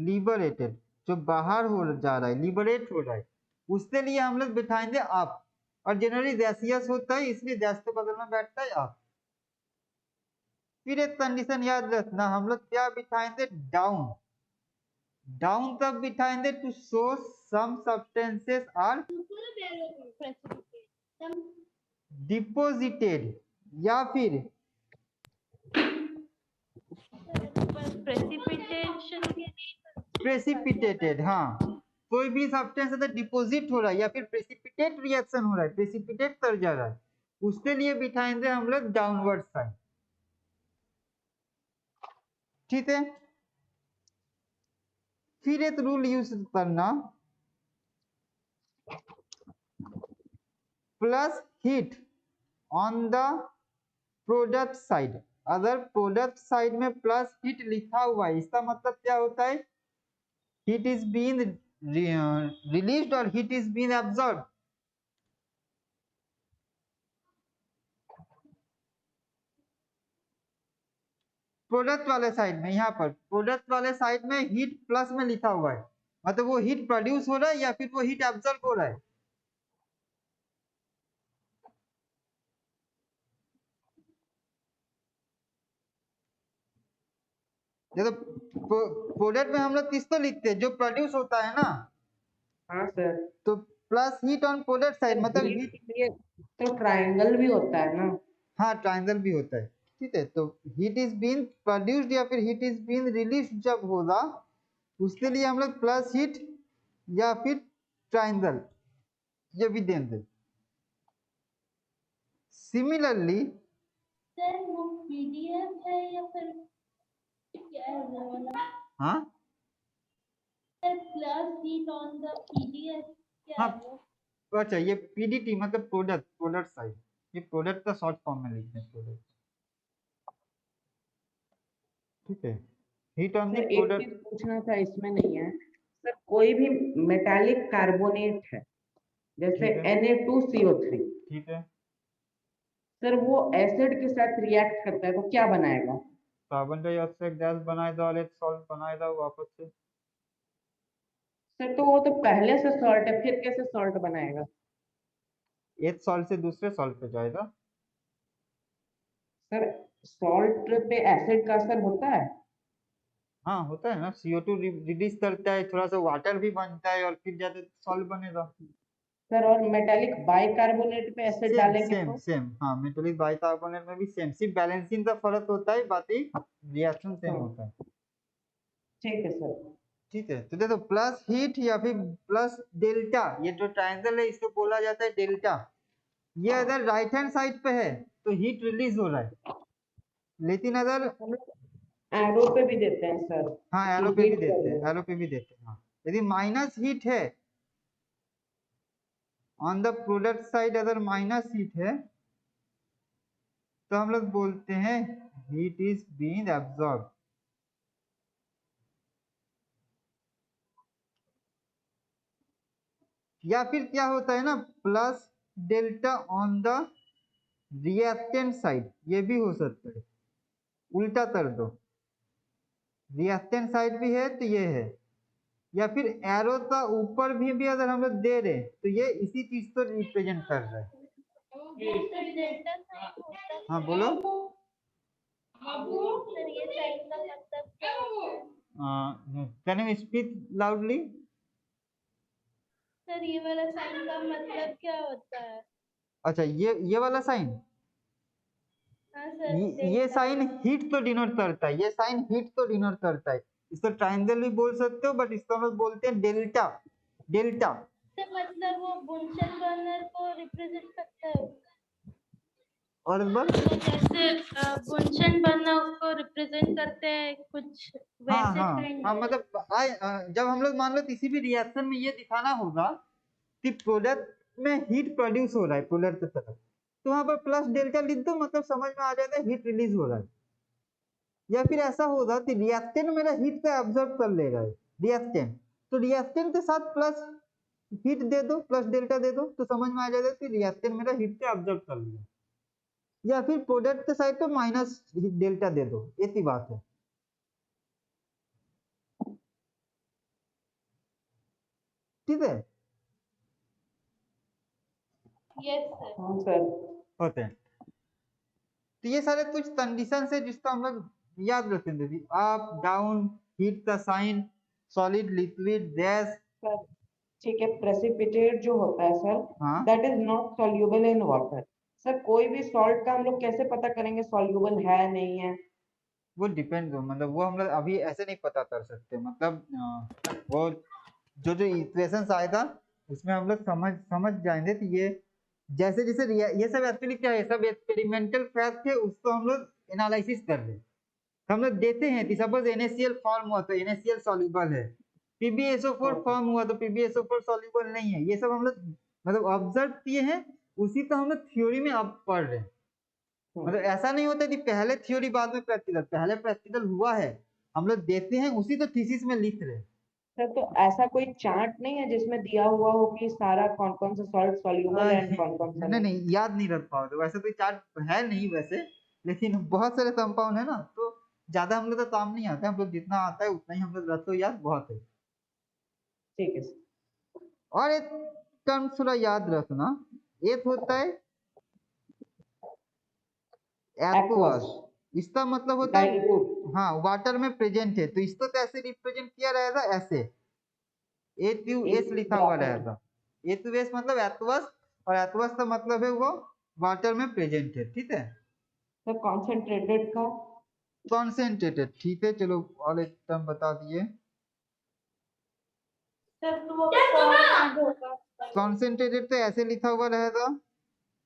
liberated, जो बाहर हो जा रहा है, लिबरेट हो रहा है, उसके लिए हम लोग बिठाएंगे अप। और जनरली गैसियस होता है इसलिए गैस के बगल में बैठता है अप। फिर एक कंडीशन याद रखना, हम लोग क्या बिठाएंगे? डाउन। डाउन तब बिठाएंगे to show some substances are deposited या फिर प्रेसिपिटेशन के लिए प्रेसिपिटेटेड। हाँ कोई भी सब्सटेंस अगर डिपोजिट हो रहा है या फिर प्रेसिपिटेट रिएक्शन हो रहा है, प्रेसिपिटेट कर जा रहा है, उसके लिए बिठाएंगे हम लोग डाउनवर्ड साइन। ठीक है, फिर एक रूल यूज करना, plus heat on the product side. अगर प्रोडक्ट साइड में प्लस हीट लिखा हुआ है, इसका मतलब क्या होता है? हीट इज बीइंग रिलीज्ड और heat is being absorb. Product वाले साइड में, यहाँ पर प्रोडक्ट वाले साइड में हीट प्लस में लिखा हुआ है, मतलब वो हीट प्रोड्यूस हो रहा है या फिर वो हीट एब्जॉर्ब हो रहा है। देखो प्रोडक्ट में हम लोग किसको लिखते हैं? जो प्रोड्यूस होता है ना। हाँ सर। तो plus heat on product side मतलब हीट हीट। के लिए तो ट्रायंगल भी होता है ना। हाँ ट्रायंगल भी होता है, ठीक है। तो हीट इज बीइंग प्रोड्यूस्ड या फिर हीट इज बीइंग रिलीज्ड जब होगा, उसके लिए हम लोग प्लस हीट या फिर ट्रायंगल ये भी देंगे। सिमिलरली सर वो पीडीएफ है या फिर क्या है वो वाला? हाँ plus heat on the PDF क्या हाँ है वो? अच्छा, ये पीडीटी मतलब प्रोडक्ट साइड, ये प्रोडक्ट का शॉर्ट फॉर्म में लिखते हैं प्रोडक्ट। ठीक है, हीट ऑन द सर एक प्रोडक्ट। चीज पूछना था, इसमें नहीं है सर, कोई भी मेटालिक कार्बोनेट है जैसे ठीक है। Na2CO3, ठीक है, सर वो एसिड के साथ रिएक्ट करता है तो क्या बनाएगा? कार्बन डाइऑक्साइड गैस बनाएगा और एक सॉल्ट बनाएगा वापस से। सर तो वो तो पहले से सॉल्ट है, फिर कैसे सॉल्ट बनाएगा? एक सॉल्ट से दूसरे सॉल्ट पे जाएगा। सर सॉल्ट पे एसिड का असर होता है? हाँ होता है ना, CO2 रिलीज करता है, थोड़ा सा वाटर भी बनता है और फिर जाके सॉल्ट बनेगा। सर और मेटालिक बाइकार्बोनेट पे एसिड सेम डालेंगे सेम तो? सेम, हाँ मेटालिक बाइकार्बोनेट में भी सेम, सिर्फ बैलेंसिंग का फर्क होता है, बाकी रिएक्शन सेम होता है। ठीक है सर। ठीक है, तो देखो प्लस हीट या फिर प्लस डेल्टा, ये जो ट्रायंगल है इसको बोला जाता है डेल्टा। ये अगर राइट हैंड साइड पे है तो हीट रिलीज हो रहा है, लेकिन अगर एरो पे भी देते हैं सर। हाँ एरो कि पे भी heat देते कर हैं, रहे हैं। एरो पे भी देते हैं। हाँ यदि माइनस हीट है ऑन द प्रोडक्ट साइड, अगर माइनस हीट है तो हम लोग बोलते हैं हीट इज बीइंग एब्जॉर्ब। या फिर क्या होता है ना, plus delta on the reactant side, ये भी हो सकता है। उल्टा कर दो, रिएक्टेंट साइड भी है तो ये है, या फिर एरो का ऊपर भी अगर हम लोग दे रहे तो ये इसी चीज को रिप्रेजेंट कर रहा है। सर डेल्टा साइन होता है। हाँ बोलो। सर ये साइन का मतलब क्या होता है? Can you speak loudly? Sir ये वाला साइन का मतलब क्या होता है? अच्छा ये वाला साइन, हाँ सर ये डेल्टा। साइन हीट को डिनोट करता है, ये साइन हीट को डिनोट करता है। इसको ट्रायंगल भी बोल सकते हो, बट इसको हम लोग बोलते हैं डेल्टा। डेल्टा सर मतलब वो बुंशन बर्नर को रिप्रेजेंट करता है। और एक बार, तो जैसे बुंशन बर्नर को रिप्रेजेंट करते हैं कुछ हाँ वैसे हाँ काइंड हाँ, ऑफ। मतलब जब हम लोग मान लो किसी भी रिएक्शन में ये दिखाना होगा कि प्रोडक्ट में हीट प्रोड्यूस हो रहा है प्रोडक्ट की तरफ, तो वहां पर प्लस डेल्टा लिख दो, मतलब समझ में आ जाता है हीट रिलीज हो रहा है। या फिर ऐसा होगा कि रिएक्टेंट मेरा हीट को एब्जॉर्ब कर ले रहा है, रिएक्टेंट, तो रिएक्टेंट के साथ प्लस हीट दे दो, प्लस डेल्टा दे दो, तो समझ में आ जाएगा कि रिएक्टेंट मेरा हीट को एब्जॉर्ब कर लिया। या फिर प्रोडक्ट के साइड पे माइनस डेल्टा दे दो, ऐसी बात है। ठीक है, यस सर। हाँ सर। होते हैं। तो ये सारे कुछ कंडीशन है जिसको हम लोग याद रखेंगे, अप डाउन, हीट का sign, solid liquid gas. Sir ठीक है, प्रेसिपिटेट जो होता है सर, हाँ that is not soluble in water. Sir कोई भी सॉल्ट का हम लोग कैसे पता करेंगे सॉल्यूबल है नहीं है? वो डिपेंड, मतलब वो हम लोग अभी ऐसे नहीं पता कर सकते, मतलब वो जो इक्वेशंस आएगा उसमें हम लोग समझ समझ जाएंगे कि ये जैसे जैसे ये सब एक्चुअली क्या है, सब एक्सपेरिमेंटल फैक्ट है, उसको हम लोग एनालिसिस कर रहे हैं। हम लोग देते हैं कि सपोज NaCl फॉर्म हुआ तो NaCl सॉल्युबल है, PbSO4 फॉर्म हुआ तो PbSO4 सॉल्युबल नहीं है। ये सब हम लोग मतलब ऑब्जर्व किए हैं, उसी का हम लोग थ्योरी में अब पढ़ रहे हैं। मतलब ऐसा नहीं होता कि पहले थ्योरी बाद में प्रैक्टिकल, पहले प्रैक्टिकल हुआ है, हम लोग देते हैं उसी को थीसिस में लिख रहे हैं। सर तो ऐसा कोई चार्ट नहीं है जिसमें दिया हुआ हो कि सारा कौन कौन सा सॉल्ट सॉल्यूबल है एंड कौन कौन सा नहीं नहीं? नहीं, याद नहीं रख पाओगे, वैसे कोई चार्ट है नहीं वैसे, लेकिन बहुत सारे कंपाउंड है ना, तो ज्यादा हम लोग का काम नहीं आता है, हम लोग जितना आता है उतना ही हम लोग रखो, याद बहुत है। ठीक है सर। और एक टर्म थोड़ा याद रखना, एक होता है एक्वस, इसका मतलब होता है डाइल्यूट। हाँ वाटर में प्रेजेंट है, तो इसको कैसे रिप्रेजेंट किया रहेगा, ऐसे AQS लिखा हुआ रहेगा। AQS मतलब एक्वस, और एक्वस का मतलब है वो वाटर में प्रेजेंट है। ठीक है, सर कॉन्सेंट्रेटेड का? कॉन्सेंट्रेटेड, ठीक है चलो और एक टर्म बता दिए। सर तो वो कौन होगा? कॉन्सेंट्रेटेड तो ऐसे लिखा हुआ रहेगा,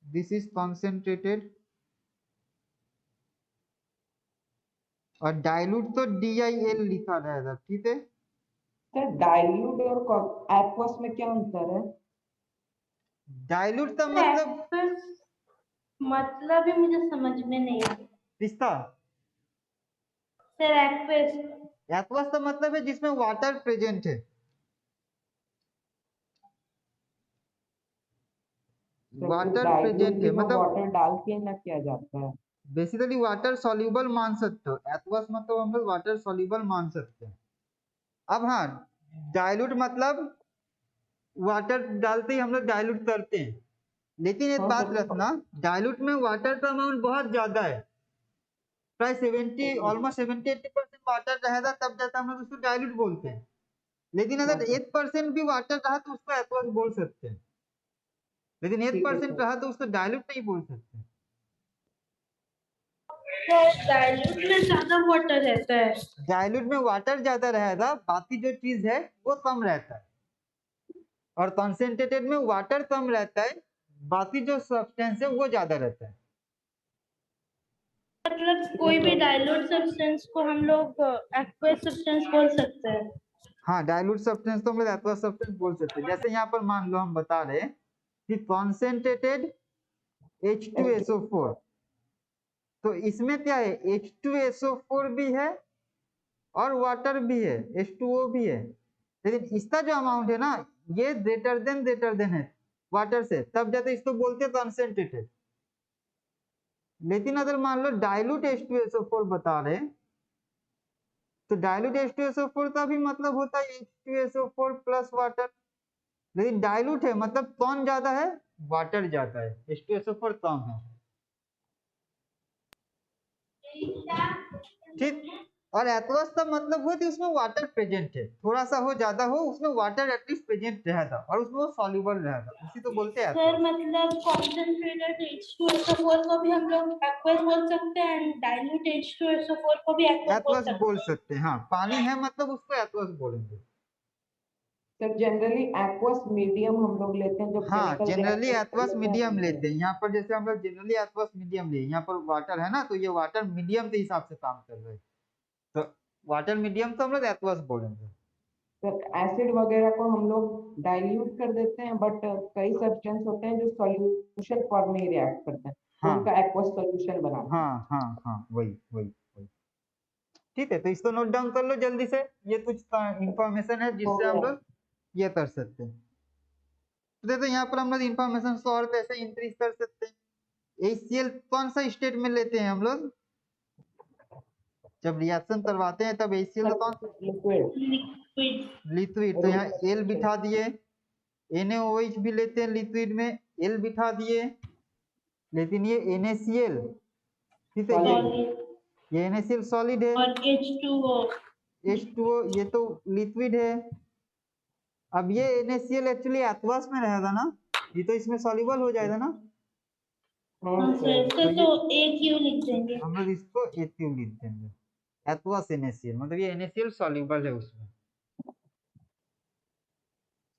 दिस इज कॉन्सेंट्रेटेड, और डाइल्यूट तो DIL लिखा रहेगा। ठीक है, सर डाइल्यूट और एक्वस में क्या अंतर है? डाइल्यूट का मतलब एक्वस मतलब ही मुझे समझ में नहीं आया। किसका, सर एक्वस। एक्वस का मतलब है जिसमें वाटर प्रेजेंट है, सर तो वाटर डाइल्यूट प्रेजेंट भी है, में मतलब वाटर डाल के ना किया जाता है? बेसिकली वाटर सॉल्यूबल मान सकते हो, एक्वस मतलब हम लोग वाटर सॉल्यूबल मान सकते हैं। अब हाँ, डाइल्यूट मतलब वाटर डालते ही हम लोग डाइल्यूट करते हैं, लेकिन एक हाँ बात सर। रखना, डाइल्यूट में वाटर का अमाउंट बहुत ज्यादा है, प्राय 70 ऑलमोस्ट 70-80% वाटर रहेगा, तब जाकर हम लोग उसको डाइल्यूट बोलते हैं। लेकिन अगर 1% भी वाटर रहा तो उसको एक्वस बोल सकते हैं, लेकिन ठीक है 1% सर। रहा तो उसको डाइल्यूट नहीं बोल सकते। सर डाइल्यूट में ज्यादा वाटर रहता है। डाइल्यूट में वाटर ज्यादा रहेगा, बाकी जो चीज है वो कम रहता है, और कॉन्सेंट्रेटेड में वाटर कम रहता है, बाकी जो सब्सटेंस है वो ज्यादा रहता है। मतलब कोई भी डाइल्यूट सब्सटेंस को हम लोग एक्वस सब्सटेंस बोल सकते हैं। हाँ, डाइल्यूट सब्सटेंस तो हम लोग एक्वस सब्सटेंस बोल सकते हैं। जैसे यहाँ पर मान लो हम बता रहे हैं कि कॉन्सेंट्रेटेड H2SO4, तो इसमें क्या है, H2SO4 भी है और वाटर भी है, H2O भी है, लेकिन इसका जो अमाउंट है ना ये ग्रेटर देन है वाटर से, तब जाते इसको बोलते हैं कॉन्सेंट्रेटेड। लेकिन अगर मान लो डाइल्यूट H2SO4 बता रहे हैं, तो डाइल्यूट H2SO4 का भी मतलब होता है H2SO4 प्लस वाटर, लेकिन डाइल्यूट है मतलब कौन ज्यादा है, वाटर ज्यादा है, H2SO4 कम है। ठीक, और एक्वस का मतलब हुआ कि उसमें वाटर प्रेजेंट है, थोड़ा सा हो ज्यादा हो, उसमें वाटर एटलीस्ट प्रेजेंट रहेगा और उसमें वो सॉल्युबल रहेगा, उसी तो बोलते हैं सर aqueous। मतलब कॉन्सेंट्रेटेड H2SO4 को भी हम लोग एक्वस बोल सकते हैं एंड डाइल्यूट H2SO4 को भी एक्वस बोल एक्वस सकते बोल हैं। सकते हैं, हाँ, पानी है मतलब उसको एक्वस बोलेंगे। सर जनरली एक्वस मीडियम हम लोग लेते हैं, जो हाँ, केमिकल जनरली रिएक्शन एक्वस लेते हैं मीडियम उसमें। लेते हैं, यहाँ पर जैसे हम लोग जनरली एक्वस मीडियम लिए, यहाँ पर वाटर है ना, तो ये वाटर मीडियम के हिसाब से काम कर रहे हैं, तो वाटर मीडियम तो हम लोग एक्वस बोलेंगे। सर एसिड वगैरह को हम लोग डाइल्यूट कर देते हैं, बट कई सब्सटेंस होते हैं जो सॉल्यूशन फॉर्म में ही रिएक्ट करते हैं, तो हाँ उनका एक्वस सॉल्यूशन बनाते हैं। हाँ हाँ हाँ, वही वही वही। ठीक है, तो इसको नोट डाउन कर लो जल्दी से, ये कुछ इंफॉर्मेशन है हो जिससे हम गया। लोग ये कर सकते हैं। तो देखो यहाँ पर हम लोग इंफॉर्मेशन को और कैसे इंक्रीज कर सकते हैं। HCl कौन सा स्टेट में लेते हैं हम लोग, जब रिएक्शन करवाते हैं तब HCl तो कौन लिक्विड लिक्विड लिक्विड, तो यहाँ L बिठा दिए, NaOH भी लेते हैं लिक्विड में, L बिठा दिए, लेकिन ये NaCl, ठीक है, सॉलिड ये NaCl सॉलिड है, और H2O H2O ये तो लिक्विड है। अब ये NaCl एक्चुअली एक्वस में रहेगा ना, ये तो इसमें सॉल्युबल हो जाएगा ना, हाँ हाँ सर। सर तो तो AQ लिख देंगे। हम लोग इसको AQ लिख देंगे, एक्वस NaCl, मतलब ये NaCl सॉल्युबल है उसमें।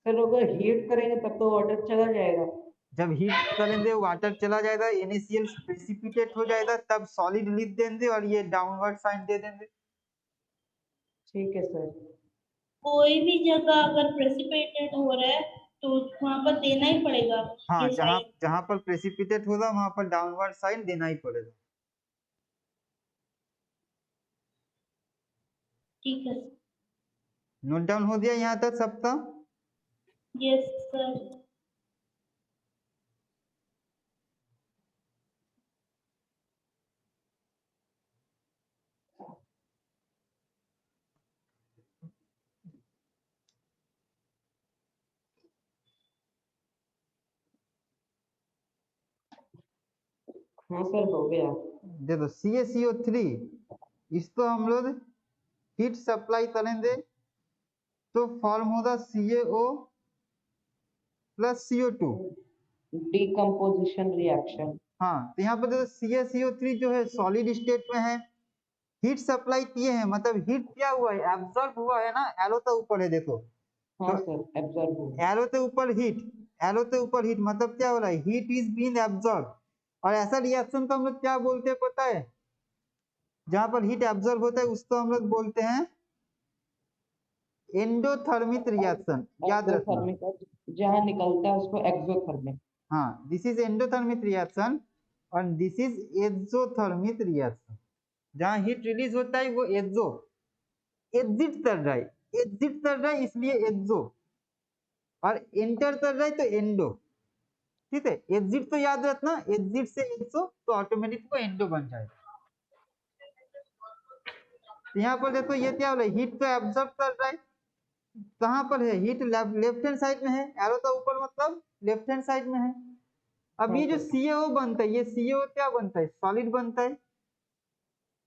सर अगर हीट करेंगे तब तो वाटर चला जाएगा। जब हीट करेंगे वाटर चला जाएगा, NaCl प्रेसिपिटेट हो जाएगा, तब सॉलिड लिख देंगे और ये डाउनवर्ड साइन दे देंगे। ठीक है सर। कोई भी जगह अगर प्रेसिपिटेट हो रहा है तो वहां पर देना ही पड़ेगा हाँ, ये जहाँ साइन। जहाँ पर प्रेसिपिटेट होगा वहां पर डाउनवर्ड साइन देना ही पड़ेगा। ठीक है नोट डाउन हो गया यहाँ तक सबका। Yes sir. हाँ सर हो गया। देखो CaCO3, इसको हम लोग हीट सप्लाई करेंगे तो फॉर्म होगा CaO plus CO2। Decomposition reaction. हाँ, तो यहाँ पर देखो CaCO3 जो है सॉलिड स्टेट में है, हीट सप्लाई किए हैं, मतलब हीट क्या हुआ है, एब्जॉर्ब हुआ है ना, एरो तो ऊपर है देखो, हाँ तो सर एब्जॉर्ब हो। एरो के ऊपर हीट, एरो के ऊपर हीट मतलब क्या हो रहा है, हीट इज बीइंग एब्जॉर्ब। और ऐसा रिएक्शन को हम लोग क्या बोलते हैं पता है, जहां पर हीट एब्जॉर्ब होता है उसको हम लोग बोलते हैं एंडोथर्मिक रिएक्शन, याद रखना। एक्सोथर्मिक, जहाँ निकलता है उसको एक्सोथर्मिक। हाँ, दिस इज एंडोथर्मिक रिएक्शन और दिस इज एक्सोथर्मिक रिएक्शन। जहां हीट रिलीज होता है वो एक्सो, एग्जिट कर रहा है, एग्जिट कर रहा है इसलिए एक्सो, और एंटर कर रहा है तो एंडो। ठीक है, एग्जिट तो याद रखना, एग्जिट से एक्सो तो ऑटोमेटिक वो एंडो बन जाएगा। तो यहाँ पर देखो ये क्या हो रहा है, हीट को एब्जॉर्ब कर रहा है, कहाँ पर है हीट, लेफ्ट हैंड साइड में है, एरो तो ऊपर मतलब लेफ्ट हैंड साइड में है। अब ये जो CaO बनता है, ये CaO क्या बनता है, सॉलिड बनता है,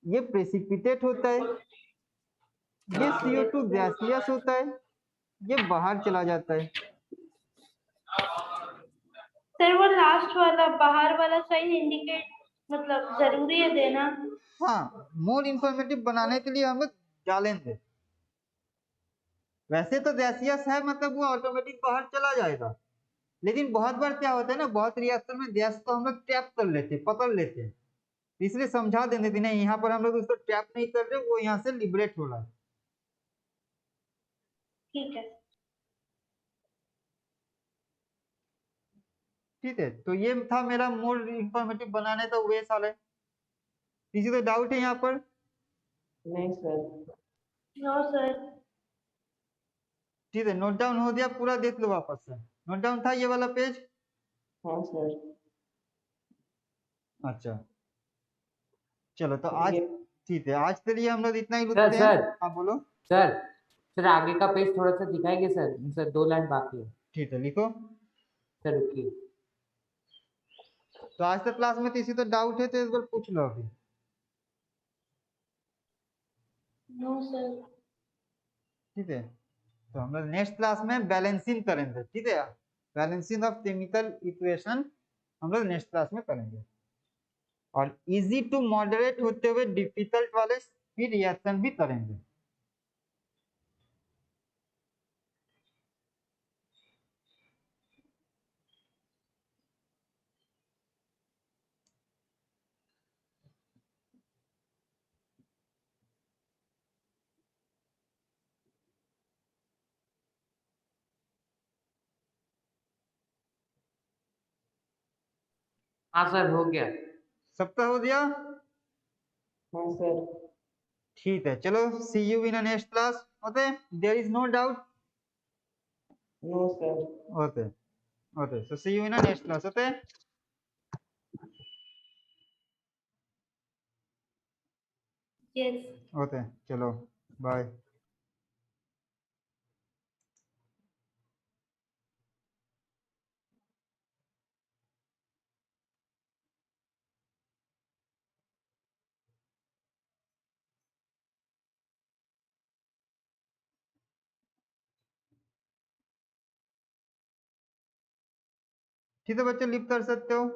ये प्रेसिपिटेट होता है, ये CO2 गैसियस होता है, ये बाहर चला जाता है। सर वो लास्ट वाला बाहर वाला साइन इंडिकेट मतलब जरूरी है देना। हाँ, मोर इंफॉर्मेटिव बनाने के लिए हम लोग डालेंगे, वैसे तो गैसियस है मतलब वो ऑटोमेटिक बाहर चला जाएगा, लेकिन बहुत बार क्या होता है ना, बहुत रिएक्शन में गैस को हम लोग ट्रैप कर लेते हैं, पकड़ लेते हैं, इसलिए समझा देने थी नहीं, यहाँ पर हम लोग उसको ट्रैप नहीं कर रहे, वो यहाँ से लिबरेट हो रहा है। ठीक है। ठीक है, तो ये था मेरा मोर इंफॉर्मेटिव बनाने का वे साले। किसी को डाउट है यहाँ पर? नहीं सर। No sir. ठीक है, नोट डाउन हो गया, पूरा देख लो वापस से। नोट डाउन था ये वाला पेज? हाँ सर। अच्छा, चलो तो आज ये ठीक है, आज के लिए हम लोग इतना ही सर रुकते हैं। सर हाँ बोलो। सर सर आगे का पेज थोड़ा सा दिखाएंगे सर, सर 2 लाइन बाकी है। ठीक है, लिखो। सर रुकिए। तो आज तक क्लास में किसी तो डाउट है तो एक बार पूछ लो अभी। No sir. ठीक है, तो हम लोग नेक्स्ट क्लास में बैलेंसिंग करेंगे। ठीक है, बैलेंसिंग ऑफ केमिकल इक्वेशन हम लोग नेक्स्ट क्लास में करेंगे। और इजी टू मॉडरेट होते हुए डिफिकल्ट वाले फिर रिएक्शन भी करेंगे। हाँ सर हो गया। सबका हो गया? हाँ सर। ठीक है, चलो see you in next class. Okay, there is no doubt. No sir. Okay okay, so see you in next class. Okay yes. Okay, चलो बाय। ठीक है बच्चे, लिप कर सकते हो।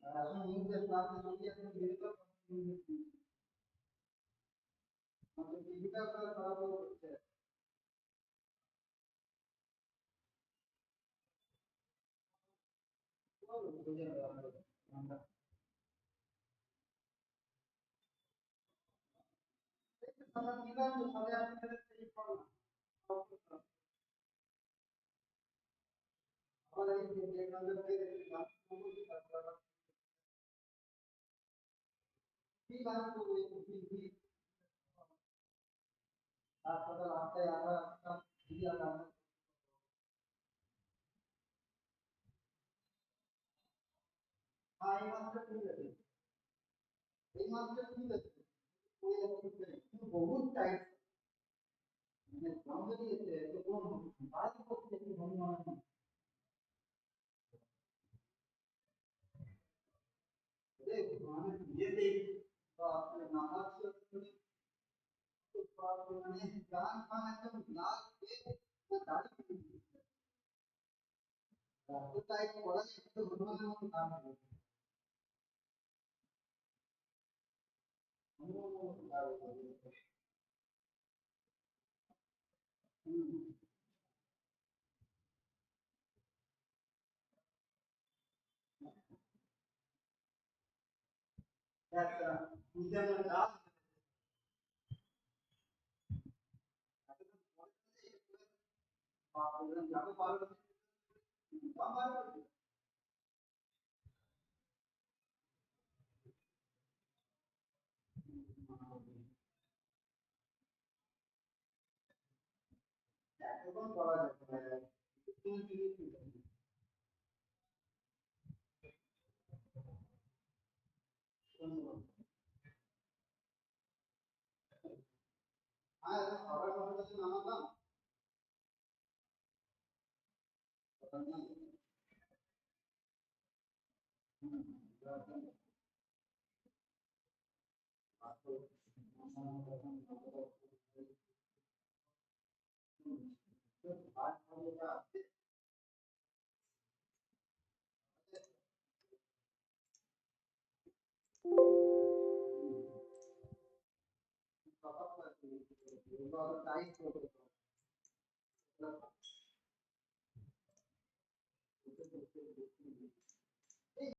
এখন নিউজের ক্লাসে যদি আপনি ডিজিটাল মানে ডিজিটাল করা খারাপ হচ্ছে আমরা আমরা দিলাম সাথে আপনাদের সেই করলাম আবার এই যে আপনাদেরকে লাস্ট করবো তারপর কি লাস্ট করবো কি তারপরে রাস্তায় আমরা দিয়ে আমরা এই মাসটা ঠিক আছে এই মাসটা ঠিক আছে বহুত টাইট মানে বন্ধ দিয়েছে তো কোন বাদ করতে কি বন্ধ হয় মানে ये देख तो आपने नामाज से মানে গান ফান একদম লাল হয়ে তো দাঁড়িয়ে তো টাইট করা একটু হনুমানের মতো কাম হবে पूजा में रात जाके पार এখন করা যাবে হ্যাঁ সবার কথা নামালাম টাইট